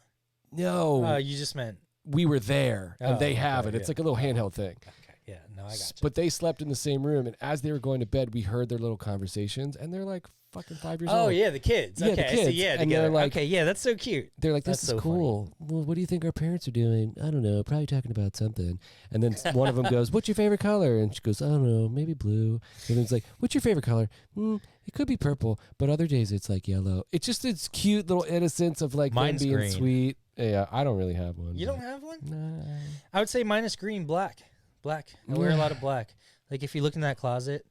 no, You just meant we were there and Oh, they have okay, it. It's yeah. like a little handheld thing. okay. Yeah, no, I got you. But they slept in the same room, and as they were going to bed, we heard their little conversations, and they're like fucking 5 years old. Oh yeah, the kids. Yeah, the Okay, I see. kids. Yeah, And together. they're like- okay, yeah, that's so cute. They're like, this That's is so funny. cool. Well, what do you think our parents are doing? I don't know. Probably talking about something. And then one of them goes, what's your favorite color? And she goes, I don't know, maybe blue. And then it's like, what's your favorite color? It could be purple, but other days it's like yellow. It's just this cute little innocence of like them Mine's being green. sweet. Yeah, I don't really have one. You but- don't have one? Nah. I would say minus green, black. Black. I wear a lot of black. Like if you look in that closet,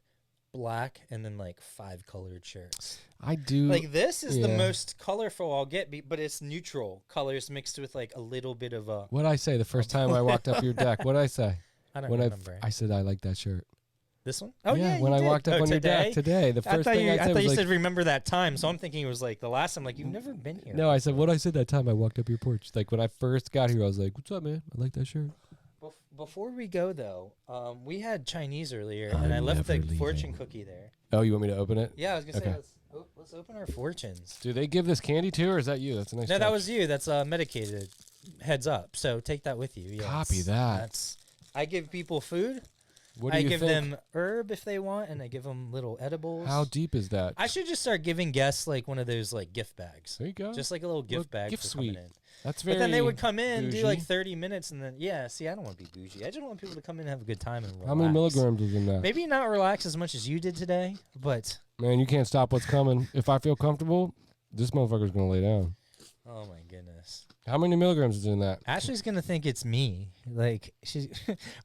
black and then like 5 colored shirts. I do. Like this is the yeah. most colorful I'll get, but it's neutral colors mixed with like a little bit of a. What'd I say the first time I walked up your deck? What'd I say? I don't When remember. I said I like that shirt. This one? Oh yeah, yeah, when you I did. walked up Oh, on your deck today, the I first thought thing you, I said was like, said remember that time, so I'm thinking it was like the last time. Like you've never been here. no, I said what I said that time I walked up your porch. Like when I first got here, I was like, "What's up, man? I like that shirt." Before we go though, we had Chinese earlier, and I I'm left the never fortune leaving. cookie there. Oh, you want me to open it? Yeah, I was gonna say Okay. let's open our fortunes. Do they give this candy too, or is that you? That's a nice. No, that touch. was you. That's medicated. Heads up. So take that with you. Yes. Copy that. That's. I give people food. What do I you give think? them herb if they want, and I give them little edibles. How deep is that? I should just start giving guests like one of those like gift bags. There you go. Just like a little gift bag gift for coming suite. in. That's very. But then they would come in, do like bougie. 30 minutes, and then see, I don't want to be bougie. I just want people to come in and have a good time and relax. How many milligrams is in that? Maybe not relax as much as you did today, but Man, you can't stop what's coming. If I feel comfortable, this motherfucker's gonna lay down. oh my goodness. How many milligrams is in that? Ashley's gonna think it's me, like she's,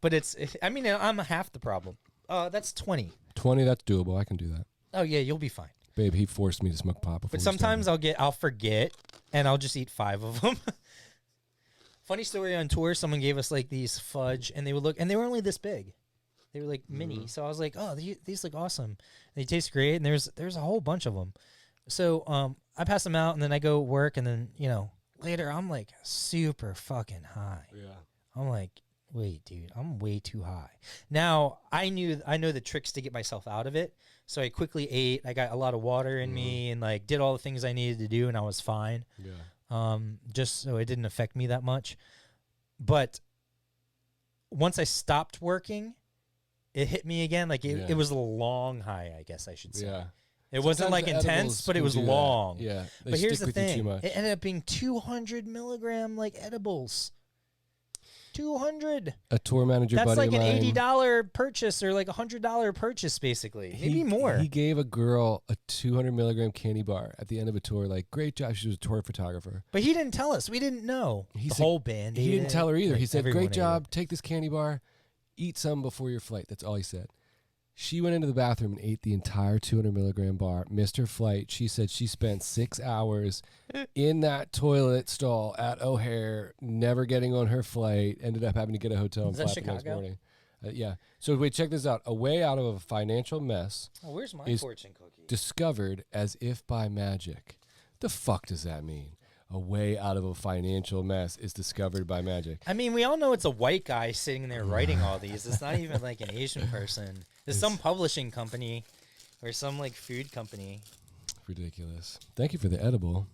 but it's. I mean, I'm half the problem. That's 20. 20. That's doable. I can do that. Oh yeah, you'll be fine. Babe, he forced me to smoke pot before. But we sometimes started. I'll forget, and I'll just eat 5 of them. Funny story on tour, someone gave us like these fudge, and they would look, and they were only this big. They were like mini. So I was like, oh, these look awesome. They taste great, and there's a whole bunch of them. So I pass them out, and then I go work, and then later I'm like super fucking high. Yeah. I'm like, wait, dude, I'm way too high. Now I know the tricks to get myself out of it. So I quickly ate. I got a lot of water in me, and like did all the things I needed to do, and I was fine. Yeah. Just so it didn't affect me that much. But once I stopped working, it hit me again. Like Yeah. it was a long high, I guess I should say. Yeah. It wasn't Sometimes like the intense, edibles but it will was do that. long. Yeah. They But here's stick the with you too thing: much. it ended up being 200 milligram like edibles. 200. A tour manager That's buddy like of an mine, $80 purchase or like a $100 purchase, basically. Maybe more. He gave a girl a 200 milligram candy bar at the end of a tour. Like, great job. She was a tour photographer. But he didn't tell us. We didn't know. He The said- whole band. He ate didn't it. tell her either. Like, He said, everyone great ate job. it. Take this candy bar. Eat some before your flight. That's all he said. She went into the bathroom and ate the entire 200 milligram bar, missed her flight. She said she spent 6 hours in that toilet stall at O'Hare, never getting on her flight, ended up having to get a hotel and Is that fly the next Chicago? morning. Yeah. So wait, check this out. A way out of a financial mess Oh, where's my is fortune cookie? discovered as if by magic. The fuck does that mean? A way out of a financial mess is discovered by magic. I mean, we all know it's a white guy sitting there writing all these. It's not even like an Asian person. It's some publishing company or some like food company. Ridiculous. Thank you for the edible.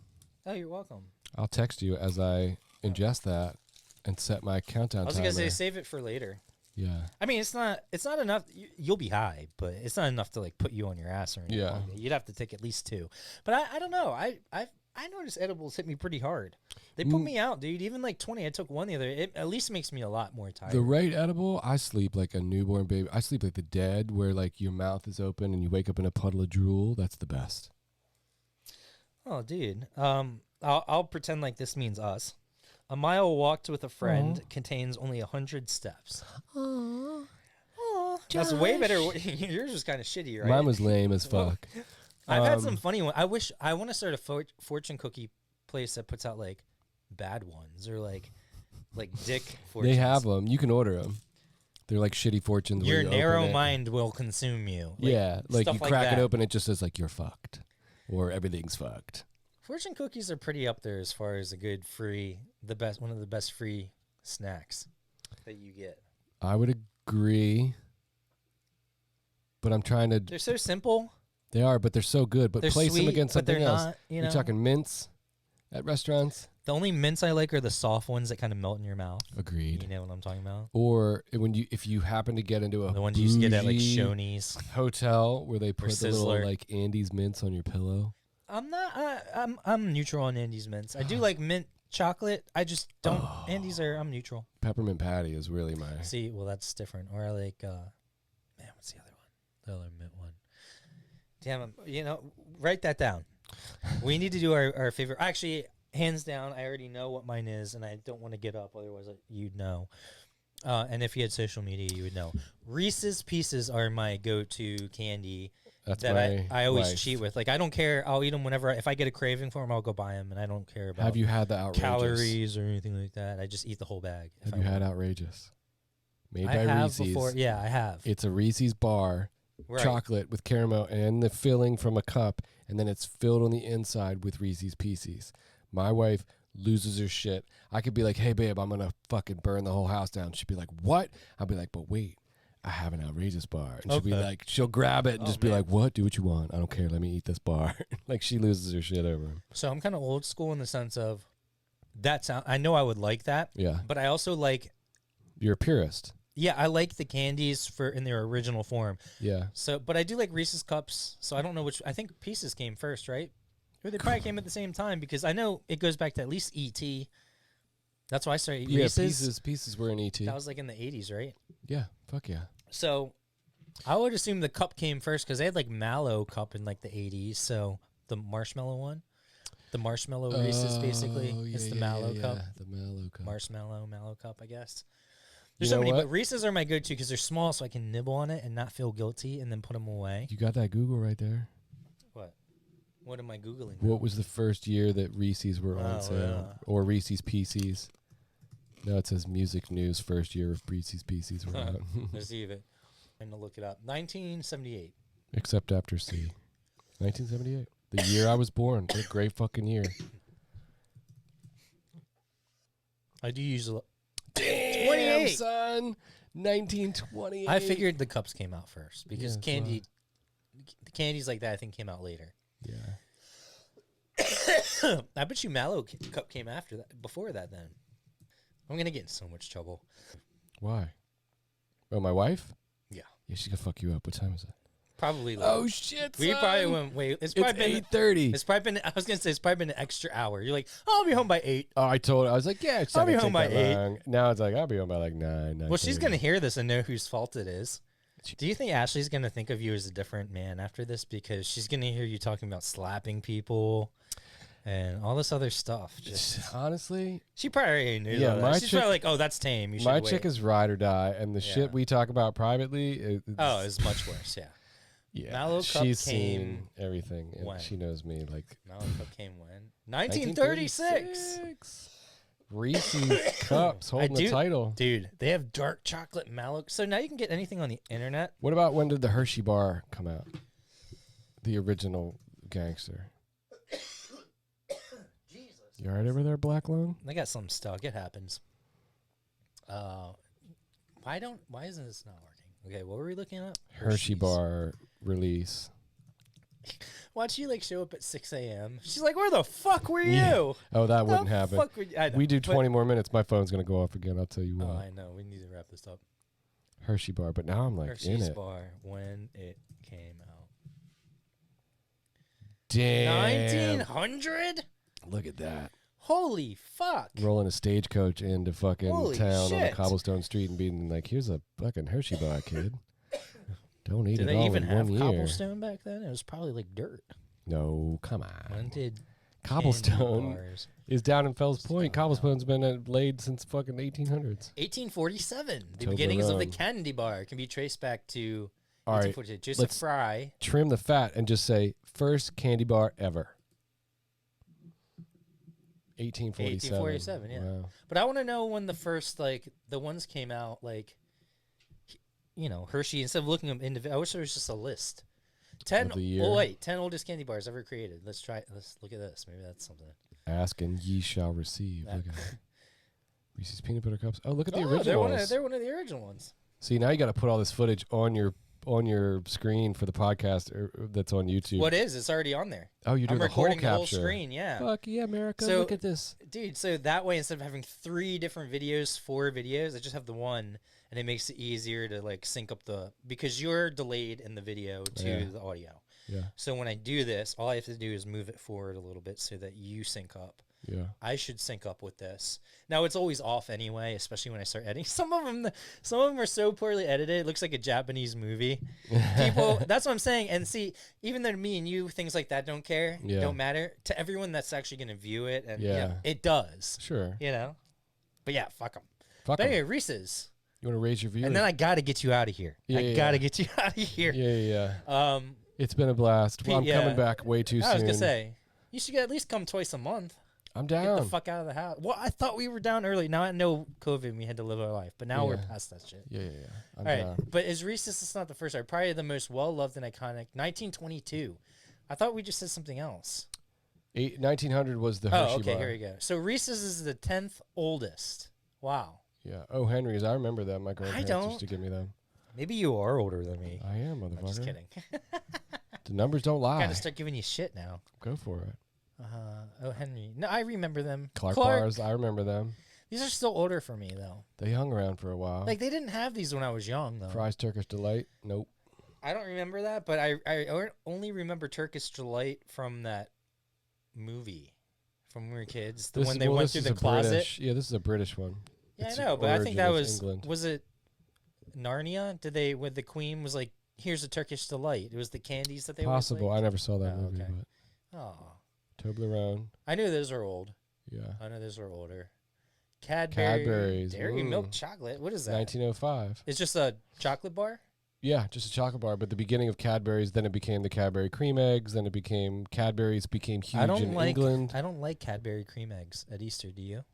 Oh, you're welcome. I'll text you as I ingest that and set my countdown I was timer. gonna say save it for later. Yeah. I mean, it's not enough. You'll be high, but it's not enough to like put you on your ass or anything. Yeah. like that. You'd have to take at least 2. But I don't know. I noticed edibles hit me pretty hard. They put me out, dude. Even like 20, I took one the other. It at least makes me a lot more tired. The right edible, I sleep like a newborn baby. I sleep like the dead, where like your mouth is open and you wake up in a puddle of drool. That's the best. Oh, dude. I'll pretend like this means us. A mile walked with a friend contains only 100 steps. That's way better. Yours was kind of shitty, right? Mine was lame as fuck. I've had some funny ones. I want to start a fortune cookie place that puts out like bad ones or like dick fortunes. They have them. You can order them. They're like shitty fortunes. Your where you open narrow it. mind will consume you. Yeah, like you stuff like crack it that. open, it just says like you're fucked or everything's fucked. Fortune cookies are pretty up there as far as a good free, one of the best free snacks that you get. I would agree, but I'm trying to. They're so simple. They are, but they're so good. But They're place sweet, them against but they're something else. not. You know, You're talking mints at restaurants. the only mints I like are the soft ones that kind of melt in your mouth. Agreed. You know what I'm talking about? Or if you happen to get into a The ones you used to get at like bougie Shoney's. hotel where they put the little Sizzler. like Andes mints on your pillow. I'm not. I'm neutral on Andes mints. I do like mint chocolate. I just don't. Andes are. I'm neutral. Peppermint patty is really my. See, well, that's different. Or I like. Man, what's the other one? The other mint one. Damn, write that down. We need to do our favorite. Actually, hands down, I already know what mine is, and I don't want to get up. Otherwise, you'd know. And if you had social media, you would know. Reese's Pieces are my go-to candy. That's that my I always wife. cheat with. Like, I don't care. I'll eat them whenever. If I get a craving for them, I'll go buy them, and I don't care about Have you had the outrageous? calories or anything like that. I just eat the whole bag. if Have I you had want. outrageous? Made I by have Reese's. before. Yeah, I have. It's a Reese's bar, Right. chocolate with caramel, and the filling from a cup, and then it's filled on the inside with Reese's Pieces. My wife loses her shit. I could be like, "Hey, babe, I'm gonna fucking burn the whole house down." She'd be like, "What?" I'd be like, "But wait, I have an outrageous bar," and she'll be Okay. like, she'll grab it and Oh, just be man. like, "What? Do what you want. I don't care. Let me eat this bar." Like she loses her shit over him. So I'm kind of old school in the sense of that sound. I know I would like that, Yeah, but I also like. you're a purist. Yeah, I like the candies in their original form. Yeah, So, but I do like Reese's Cups. So I don't know which. I think Pieces came first, right? Or they probably came at the same time because I know it goes back to at least ET. That's why I started yeah. Reese's. Pieces were in ET. That was like in the 80s, right? Yeah, fuck yeah. So I would assume the cup came first because they had like Mallow cup in like the 80s. So the marshmallow one, the marshmallow Reese's basically. Oh, It's yeah, the yeah, Mallow yeah, cup. The mallow cup. Mallow cup, I guess. You There's so know many, what? but Reese's are my go-to because they're small, so I can nibble on it and not feel guilty, and then put them away. You got that Google right there. What? What am I googling? What was the first year that Reese's were on Oh, sale? yeah. Or Reese's Pieces? No, it says music news first year of Reese's Pieces were out. Receive it. I'm gonna look it up. 1978. Except after C. 1978. The year I was born. What a great fucking year. I do use a lot. Damn, 28. son. 1928. I figured the cups came out first because Yeah, the candies like that I think came out later. Yeah. I bet you Mallow cup came after that, before that. Then I'm gonna get in so much trouble. Why? Oh, my wife? Yeah, Yeah, she's gonna fuck you up. What time is it? probably. Oh, shit, we son. probably went. Wait, it's probably been. 8:30. It's probably been. I was gonna say it's probably been an extra hour. You're like, oh, I'll be home by 8. Oh, I told her. I was like, yeah, it's I'll not be gonna home take by that 8. long. Now it's like, I'll be home by like 9. Well, she's gonna hear this and know whose fault it is. Do you think Ashley's gonna think of you as a different man after this because she's gonna hear you talking about slapping people and all this other stuff? Just Honestly, she probably already knew. Yeah, that. my She's chick- probably like, oh, that's tame. You should my wait. chick is ride or die, and the Yeah. shit we talk about privately. it's much worse. Yeah, yeah. Mallow Cup She's came seen everything, and when? she knows me. Like Mallow Cup came when 1936. Reese's Cups holding the title. Dude, they have dark chocolate Mallow. So now you can get anything on the internet. What about when did the Hershey bar come out? The original gangster. Jesus. You all right over there, Black Lung? I got something stuck. It happens. Why isn't this not working? Okay, what were we looking at? Hershey Hershey's. bar release. Why'd she like show up at 6 a.m.? She's like, where the fuck were Yeah. you? Oh, that The wouldn't happen. fuck were you? I know, We do but- 20 more minutes. My phone's gonna go off again. I'll tell you Oh, what. I know. We need to wrap this up. Hershey bar, but now I'm like in Hershey's it. bar when it came out. Damn. 1900? Look at that. Holy fuck. Rolling a stagecoach into fucking Holy town on a shit. cobblestone street and being like, here's a fucking Hershey bar, kid. Don't eat Did it they all even in have one year. cobblestone back then? It was probably like dirt. No, come on. When did Cobblestone bars. is down in Fells Point. Cobblestone's been laid since fucking 1800s. 1847. The Toblerone. beginnings of the candy bar can be traced back to All right, 1842. Joseph let's Fry. trim the fat and just say first candy bar ever. 1847. 1847, yeah. Wow. But I want to know when the first, like, the ones came out, like, you know, Hershey, instead of looking them individually, I wish there was just a list. 10, Of the year. oh, wait, 10 oldest candy bars ever created. Let's look at this. Maybe that's something. Ask and ye shall receive. That- Look at that. Reese's peanut butter cups. Oh, look at the Oh, originals. they're one of the original ones. See, now you got to put all this footage on your screen for the podcast that's on YouTube. What is? It's already on there. Oh, you're I'm doing the whole recording the capture. whole screen, yeah. Fuck yeah, America! So- Look at this. Dude, so that way, instead of having 3 different videos, 4 videos, I just have the one, and it makes it easier to, like, sync up because you're delayed in the video to Yeah. the audio. Yeah, So when I do this, all I have to do is move it forward a little bit so that you sync up. yeah. I should sync up with this. Now it's always off anyway, especially when I start editing. Some of them are so poorly edited. It looks like a Japanese movie. People, that's what I'm saying. And see, even though to me and you, things like that don't care, Yeah. don't matter. To everyone that's actually going to view it, and Yeah. it does. Sure. You know. But yeah, fuck them. Fuck But 'em. anyway, Reese's, You want to raise your views? and then I got to get you out of here. Yeah, I yeah, got to yeah. get you out of here. yeah. It's been a blast. Pete, I'm yeah. coming back way too soon. I was gonna say you should at least come twice a month. I'm Get down. the fuck out of the house. Well, I thought we were down early. Now I know COVID and we had to live our life, but now we're Yeah. past that shit. Yeah. I'm All right, down. but is Reese's? It's not the first. Probably the most well-loved and iconic. 1922. I thought we just said something else. 1900 was the Hershey Oh, okay. bar. Here we go. So Reese's is the 10th oldest. Wow. Yeah. Oh, Henry's. I remember them. My grandparents used don't. to give me them. Maybe you are older than me. I am, motherfucker. I'm just kidding. The numbers don't lie. Got to start giving you shit now. Go for it. Oh, Henry. No, I remember them. Clark bars. I remember them. These are still older for me though. They hung around for a while. Like they didn't have these when I was young though. Fry's Turkish Delight. Nope. I don't remember that, but I only remember Turkish Delight from that movie from when we were kids. When they went through the closet. British, yeah, this is a British one. Yeah, Its I know, but I think origin that is was England. it Narnia? Did they when the queen was like, "Here's a Turkish Delight." It was the candies that they Possible. always I never saw that Oh, movie, okay. but Oh, Toblerone. I knew those were old. Yeah. I know those were older. Cadbury, Cadbury's, dairy mm. milk chocolate. What is that? 1905. It's just a chocolate bar. Yeah, just a chocolate bar. But the beginning of Cadbury's, then it became the Cadbury cream eggs. Then it became Cadbury's became huge I don't in like England. I don't like Cadbury cream eggs at Easter. Do you?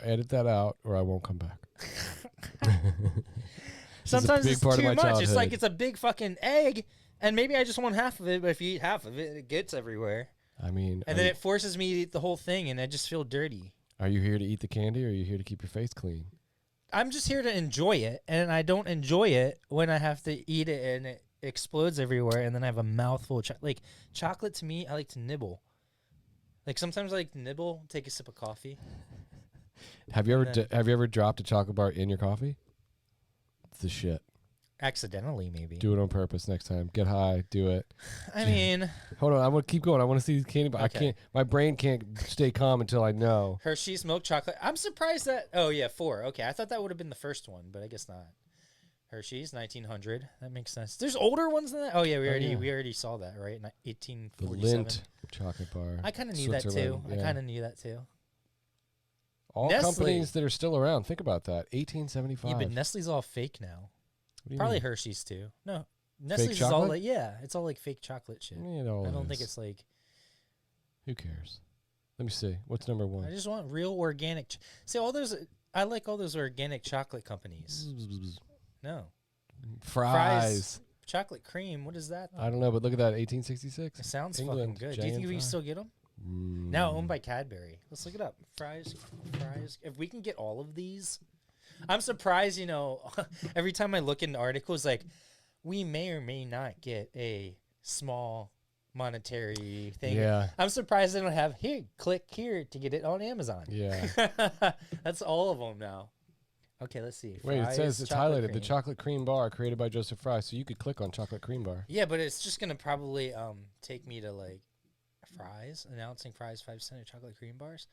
Edit that out, or I won't come back. Sometimes big it's part of too my much. It's childhood. like it's a big fucking egg, and maybe I just want half of it. But if you eat half of it, it gets everywhere, I mean, and then it forces me to eat the whole thing, and I just feel dirty. are you here to eat the candy, or are you here to keep your face clean? I'm just here to enjoy it, and I don't enjoy it when I have to eat it and it explodes everywhere, and then I have a mouthful of chocolate. Like chocolate to me, I like to nibble. Like sometimes I like to nibble, take a sip of coffee. Have you ever then- have you ever dropped a chocolate bar in your coffee? It's the shit. Accidentally, maybe. Do it on purpose next time. Get high. Do it. I mean, Hold on. I want to keep going. I want to see these candy bars. Okay. I can't. My brain can't stay calm until I know. Hershey's milk chocolate. I'm surprised that. Oh yeah, 4. Okay, I thought that would have been the first one, but I guess not. Hershey's 1900. That makes sense. There's older ones than that. Oh yeah, we yeah. already saw that, right? The 1847. Lint chocolate bar. I kind of knew that too. Switzerland, I yeah. kind of knew that too. All Nestle. companies that are still around. Think about that. 1875. Yeah, but Nestle's all fake now. What do you Probably mean? Hershey's too. No, Nestle's is all chocolate? like it's all like fake chocolate shit. It all I don't think is. it's like. Who cares? Let me see. What's number I one? just want real organic. See all those. I like all those organic chocolate companies. No, Fries. chocolate cream. What is that? I don't know, but look at that. 1866. It sounds England, fucking good. Do you think we J&Fry. can still get them? Now owned by Cadbury. Let's look it up. Fries. If we can get all of these, I'm surprised. You know, every time I look into articles, like we may or may not get a small monetary thing. Yeah. I'm surprised they don't have here. Click here to get it on Amazon. Yeah. That's all of them now. Okay, let's see. Wait, it Fries, says it's chocolate highlighted. The cream. chocolate cream bar created by Joseph Fry. So you could click on chocolate cream bar. Yeah, but it's just gonna probably take me to like Fries, announcing Fries 5 cent chocolate cream bars.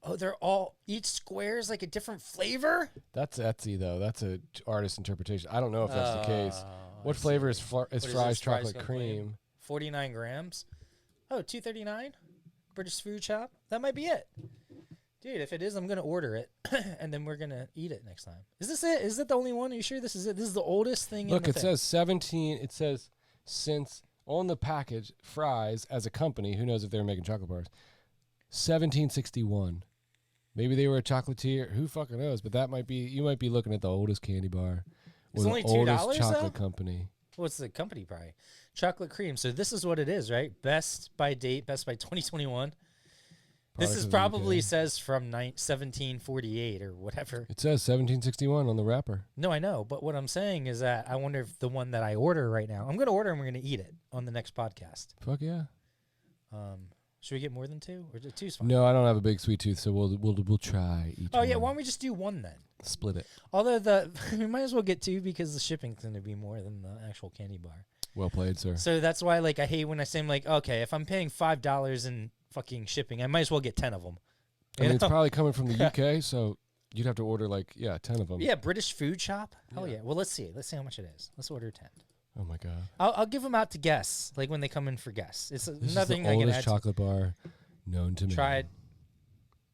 Oh, they're all each square is like a different flavor. That's Etsy though. That's a artist interpretation. I don't know if that's the case. What I flavor see. is What is Fry's this, Fries chocolate gonna claim? cream? 49 grams. Oh, $2.39. British food shop. That might be it. Dude, if it is, I'm going to order it, and then we're going to eat it next time. Is this it? Is it the only one? Are you sure this is it? This is the oldest thing Look, in the it thing. says 17. It says since on the package, Fry's as a company, who knows if they were making chocolate bars, 1761. Maybe they were a chocolatier. Who fucking knows? But that might be, you might be looking at the oldest candy bar. It's or only the $2 oldest chocolate though? company. What's the company probably? Chocolate cream. So this is what it is, right? Best by date, best by 2021. This Products is of the probably UK. says from 1748 or whatever. It says 1761 on the wrapper. No, I know. But what I'm saying is that I wonder if the one that I order right now, I'm going to order and we're going to eat it on the next podcast. Fuck yeah. Should we get more than two? Or two's fine? No, I don't have a big sweet tooth, so we'll try each Oh, one. yeah. Why don't we just do one then? Split it. Although we might as well get two because the shipping's going to be more than the actual candy bar. Well played, sir. So that's why, like, I hate when I say, I'm like, okay, if I'm paying $5 in fucking shipping, I might as well get 10 of them. I mean, it's probably coming from the UK, so you'd have to order, 10 of them. Yeah, British food shop. Hell yeah. Well, let's see. Let's see how much it is. Let's order 10. Oh, my God. I'll give them out to guests, like when they come in for guests. It's This nothing is the I can oldest add. chocolate bar known to me. Tried.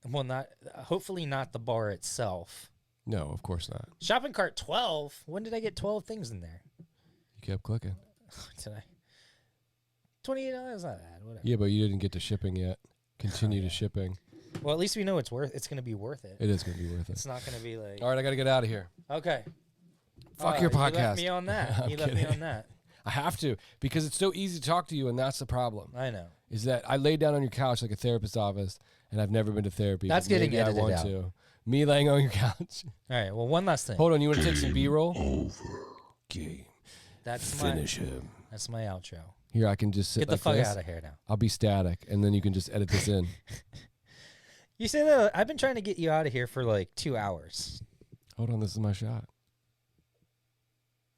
Well, not hopefully not the bar itself. No, of course not. Shopping cart 12. When did I get 12 things in there? You kept clicking. Did I? $28 is not bad. Whatever. Yeah, but you didn't get to shipping yet. Continue to shipping. Well, at least we know it's going to be worth it. It is going to be worth it. It's not going to be like. All right, I got to get out of here. Okay. Fuck your You left podcast. me on that. I'm You left me kidding. on that. I have to because it's so easy to talk to you, and that's the problem. I know. Is that I lay down on your couch like a therapist's office, and I've never been to therapy. That's but getting maybe edited I want out. to. Me laying on your couch. All right. Well, one last thing. Hold on, you want to take some B-roll? Game. That's Finish him. That's my outro. Here, I can just sit Get the like fuck this. out of here now. I'll be static, and then you can just edit this in. You say that I've been trying to get you out of here for like 2 hours. Hold on, this is my shot.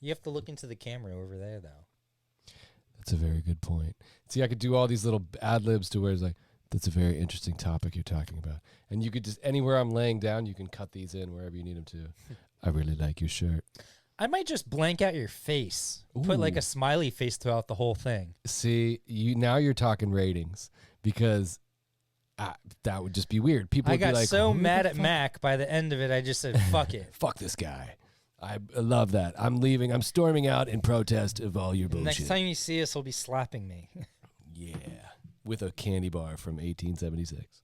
You have to look into the camera over there, though. That's a very good point. See, I could do all these little ad libs to where it's like, that's a very interesting topic you're talking about. And you could just, anywhere I'm laying down, you can cut these in wherever you need them to. I really like your shirt. I might just blank out your face. Put like Ooh. a smiley face throughout the whole thing. See, now you're talking ratings because that would just be weird. People I would be got like, so "Who the mad at fuck- Mac by the end of it, I just said, fuck it. Fuck this guy. I love that. I'm leaving. I'm storming out in protest of all your bullshit. Next time you see us, he'll be slapping me. Yeah. With a candy bar from 1876.